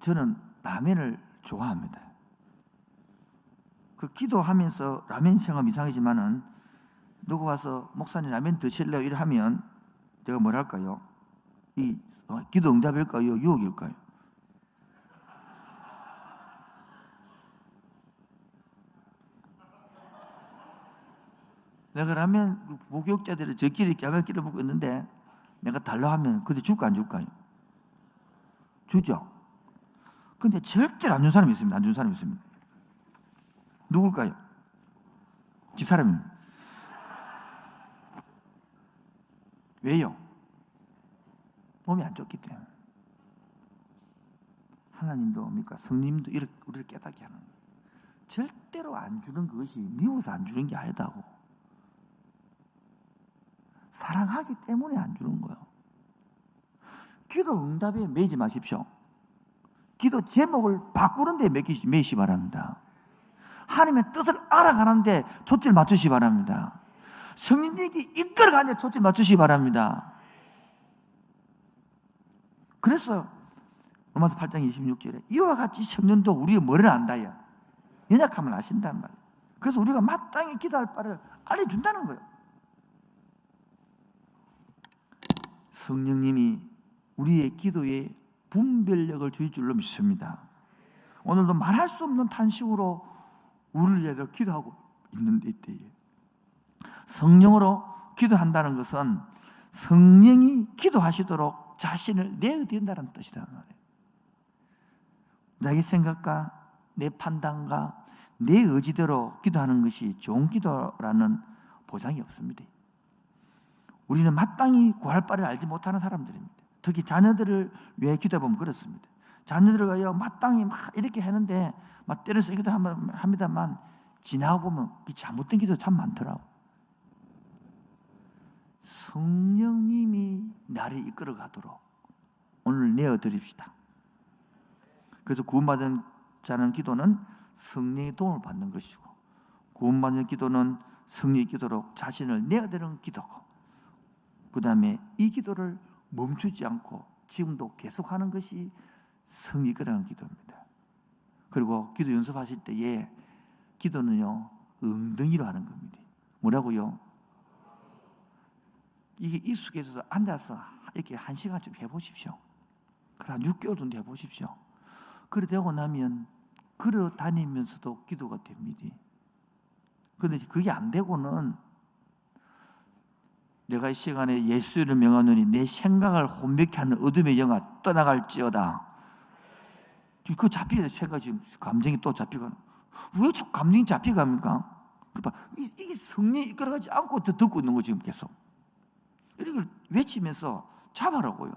저는 라면을 좋아합니다. 그 기도하면서 라면 생각 이상하지만은 누구 와서 목사님 라면 드실래요? 이래 하면 제가 뭐랄까요? 이 기도 응답일까요? 유혹일까요? 내가 라면 목욕자들이 저끼리 깨발끼리 먹고 있는데 내가 달라 하면 그때 줄까 안 줄까요? 주죠. 근데 절대로 안 준 사람이 있습니다. 안 준 사람이 있습니다. 누굴까요? 집사람입니다. 왜요? 몸이 안 좋기 때문에. 하나님도 뭡니까? 성님도 이렇게 우리를 깨닫게 하는 거예요. 절대로 안 주는 것이 미워서 안 주는 게 아니다고. 사랑하기 때문에 안 주는 거예요. 기도 응답에 매이지 마십시오. 기도 제목을 바꾸는 데 매이시 바랍니다. 하나님의 뜻을 알아가는데 초점을 맞추시기 바랍니다. 성령님이 이끌어가는 데 초점을 맞추시기 바랍니다. 그래서 로마서 8장 26절에 이와 같이 성령도 우리의 머리를 안다요. 연약함을 아신단 말이에요. 그래서 우리가 마땅히 기도할 바를 알려준다는 거예요. 성령님이 우리의 기도에 분별력을 주실 줄로 믿습니다. 오늘도 말할 수 없는 탄식으로 우리를 위해서 기도하고 있는 이때에 성령으로 기도한다는 것은 성령이 기도하시도록 자신을 내어드린다는 뜻이라는 말이에요. 나의 생각과 내 판단과 내 의지대로 기도하는 것이 좋은 기도라는 보장이 없습니다. 우리는 마땅히 구할 바를 알지 못하는 사람들입니다. 특히 자녀들을 위해 기도해보면 그렇습니다. 자녀들을 위하여 마땅히 막 이렇게 하는데 막 때려서 기도합니다만 지나고 보면 잘못된 기도 참 많더라고. 성령님이 나를 이끌어 가도록 오늘 내어드립시다. 그래서 구원받은 자는 기도는 성령의 도움을 받는 것이고, 구원받는 기도는 성령의 기도로 자신을 내어드리는 기도고, 그 다음에 이 기도를 멈추지 않고 지금도 계속하는 것이 성령이 이끌어가는 기도입니다. 그리고 기도 연습하실 때에 기도는요, 엉덩이로 하는 겁니다. 뭐라고요? 이게 익숙해져서 앉아서 이렇게 1시간쯤 해보십시오. 그럼 6개월 정도 해보십시오. 그래 되고 나면 걸어 다니면서도 기도가 됩니다. 그런데 그게 안 되고는 내가 이 시간에 예수를 명하노니 내 생각을 혼미케 하는 어둠의 영아 떠나갈지어다. 그거 잡히게 생각 지금 감정이 또 잡히가. 왜 자꾸 감정이 잡혀갑니까? 이게 성령이 이끌어가지 않고 듣고 있는 거 지금 계속. 이걸 외치면서 잡아라고요.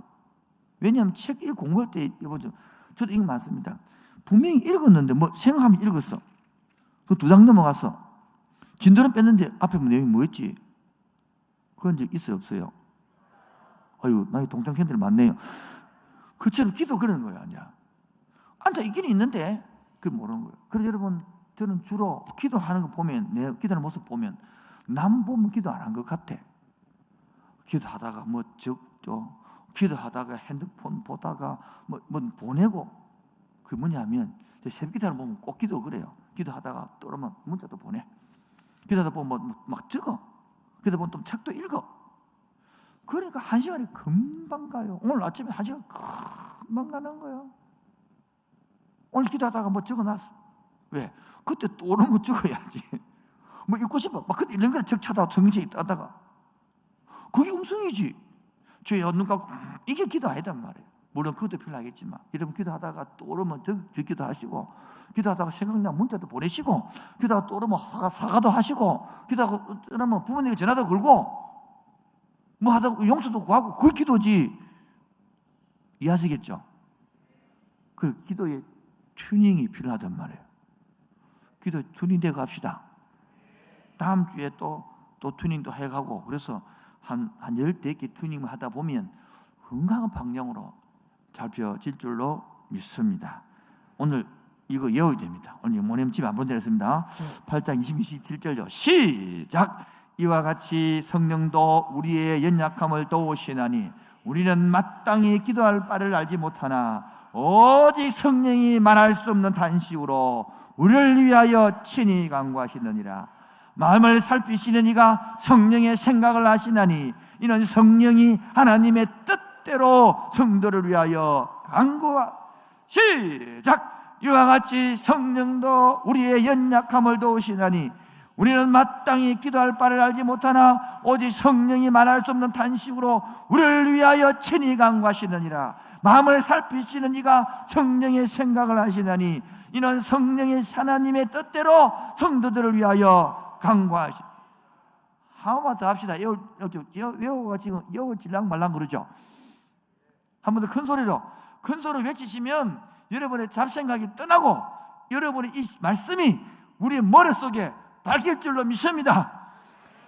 왜냐하면 책 공부할 때 여보죠. 저도 이거 많습니다. 분명히 읽었는데 뭐 생각하면 읽었어. 그 2장 넘어갔어. 진도는 뺐는데 앞에 내용이 뭐였지? 그런 적 있어요, 없어요? 아유, 나의 동창생들 많네요. 그처럼 기도 그러는 거예요, 아니야? 앉아 있기는 있는데 그걸 모르는 거예요. 그래서 여러분, 저는 주로 기도하는 거 보면, 내 기도하는 모습 보면 남 보면 기도 안 한 것 같아. 기도하다가 뭐 적죠. 기도하다가 핸드폰 보다가 뭐 보내고. 그게 뭐냐면 새벽 기도를 보면 꼭 기도 그래요. 기도하다가 또 그러면 문자도 보내. 기도하다 보면 막 적어. 기도하다 보면 또 책도 읽어. 그러니까 1시간이 금방 가요. 오늘 아침에 1시간 금방 가는 거예요. 오늘 기도하다가 뭐 적어놨어. 왜? 그때 또 오는 거 적어야지. 뭐 읽고 싶어. 막 그때 읽는 거를 적쳐다가 정신이 따다가. 그게 음성이지. 주여 눈 감고 이게 기도 아니단 말이에요. 물론 그것도 필요하겠지만 여러분 기도하다가 또 오르면 적기도 하시고, 기도하다가 생각나면 문자도 보내시고, 기도하다가 또 오르면 사과도 하시고, 기도하다가 그러면 부모님께 전화도 걸고 뭐 하다가 용서도 구하고, 그게 기도지. 이해하시겠죠? 그 기도의 튜닝이 필요하단 말이에요. 기도 튜닝되어 갑시다. 다음 주에 또 튜닝도 해가고, 그래서 한 10개 튜닝을 하다 보면 건강한 방향으로 잡혀질 줄로 믿습니다. 오늘 이거 외워야 됩니다. 오늘 모님 집에 한번 드렸습니다. 8장 27절요. 시작! 이와 같이 성령도 우리의 연약함을 도우시나니 우리는 마땅히 기도할 바를 알지 못하나 오직 성령이 말할 수 없는 단식으로 우리를 위하여 친히 간구하시느니라. 마음을 살피시는 이가 성령의 생각을 하시나니 이는 성령이 하나님의 뜻대로 성도를 위하여 간구하. 시작! 이와 같이 성령도 우리의 연약함을 도우시나니 우리는 마땅히 기도할 바를 알지 못하나 오직 성령이 말할 수 없는 단식으로 우리를 위하여 친히 간구하시느니라. 마음을 살피시는 이가 성령의 생각을 하시나니 이는 성령의 하나님의 뜻대로 성도들을 위하여 간구하시. 한 번 더 합시다. 외우가 지금 외워질랑 말랑 그러죠. 한 번 더 큰 소리로 외치시면 여러분의 잡생각이 떠나고 여러분의 이 말씀이 우리의 머릿속에 밝힐 줄로 믿습니다.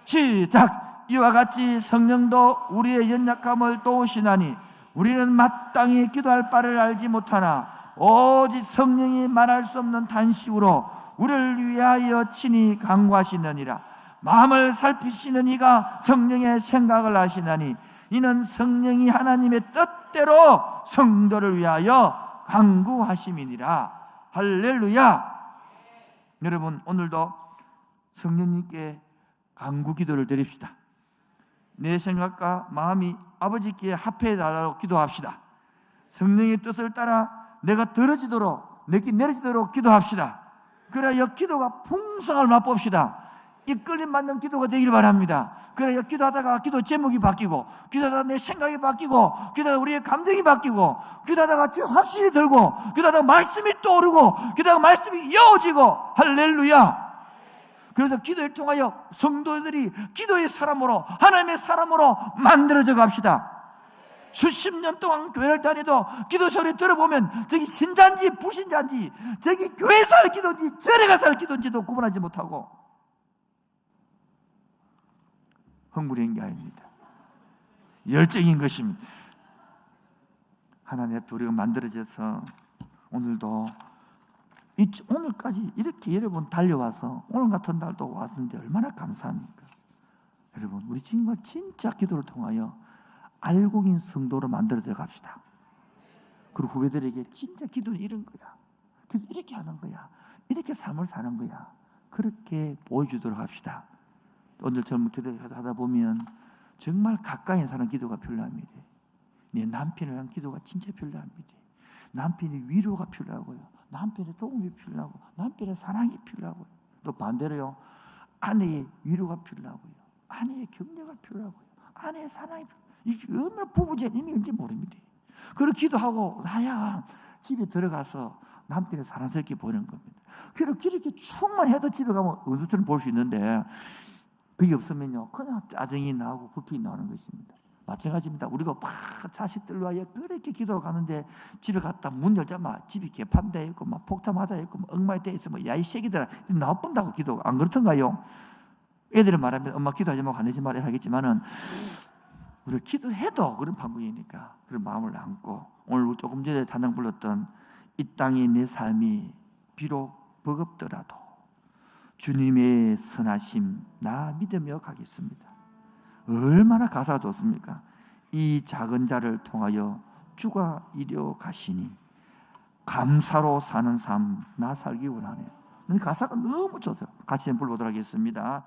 시작! 이와 같이 성령도 우리의 연약함을 도우시나니 우리는 마땅히 기도할 바를 알지 못하나 오직 성령이 말할 수 없는 단식으로 우리를 위하여 친히 간구하시느니라. 마음을 살피시는 이가 성령의 생각을 하시나니 이는 성령이 하나님의 뜻대로 성도를 위하여 간구하심이니라. 할렐루야. 여러분, 오늘도 성령님께 간구 기도를 드립시다. 내 생각과 마음이 아버지께 합해달라고 기도합시다. 성령의 뜻을 따라 내가 들어지도록 내게 내려지도록 기도합시다. 그래야 기도가 풍성함을 맛봅시다. 이끌림 받는 기도가 되길 바랍니다. 그래야 기도하다가 기도 제목이 바뀌고, 기도하다가 내 생각이 바뀌고, 기도하다가 우리의 감정이 바뀌고, 기도하다가 확신이 들고, 기도하다가 말씀이 떠오르고, 기도하다가 말씀이 이어지고, 할렐루야. 그래서 기도를 통하여 성도들이 기도의 사람으로, 하나님의 사람으로 만들어져 갑시다. 수십 년 동안 교회를 다니도 기도 소리 들어보면 저기 신자인지 불신자인지, 저기 교회에서 할 기도인지 절에 가서 할 기도인지도 구분하지 못하고 흥분한 게 아닙니다. 열정인 것입니다. 하나님 앞에 우리가 만들어져서 오늘도 오늘까지 이렇게 여러분 달려와서 오늘 같은 날도 왔는데 얼마나 감사합니까? 여러분, 우리 정말 진짜 기도를 통하여 알곡인 성도로 만들어져 갑시다. 그리고 후배들에게 진짜 기도는 이런 거야, 기도 이렇게 하는 거야, 이렇게 삶을 사는 거야, 그렇게 보여주도록 합시다. 오늘처럼 기도하다 보면 정말 가까이 사는 기도가 필요합니다. 내 남편을 위한 기도가 진짜 필요합니다. 남편의 위로가 필요하고요, 남편의 도움이 필요하고, 남편의 사랑이 필요하고요, 또 반대로요, 아내의 위로가 필요하고요, 아내의 격려가 필요하고요, 아내의 사랑이 필요하고요. 이게 얼마나 부부의 의미인지 모릅니다. 그리고 기도하고 나야 집에 들어가서 남편의 사랑스럽게 보이는 겁니다. 그리고 이렇게 충만해도 집에 가면 은수처럼 볼 수 있는데, 그게 없으면요 그냥 짜증이 나고 불평이 나오는 것입니다. 마찬가지입니다. 우리가 막 자식들로 위하여 그렇게 기도하는데 집에 갔다 문 열자마자 집이 개판되어 있고 막 폭탄마다 있고 엉망이 되어 있으면 야 이 새끼들아 나쁜다고 기도가 안 그렇던가요? 애들은 말하면 엄마 기도하지 말고 하지 말아야 하겠지만은 우리가 기도해도 그런 방법이니까 그런 마음을 안고, 오늘 조금 전에 찬양 불렀던 이 땅의 내 삶이 비록 버겁더라도 주님의 선하심 나 믿으며 가겠습니다. 얼마나 가사가 좋습니까? 이 작은 자를 통하여 주가 이려 가시니 감사로 사는 삶 나 살기 원하네. 가사가 너무 좋죠. 같이 한번 불러보도록 하겠습니다.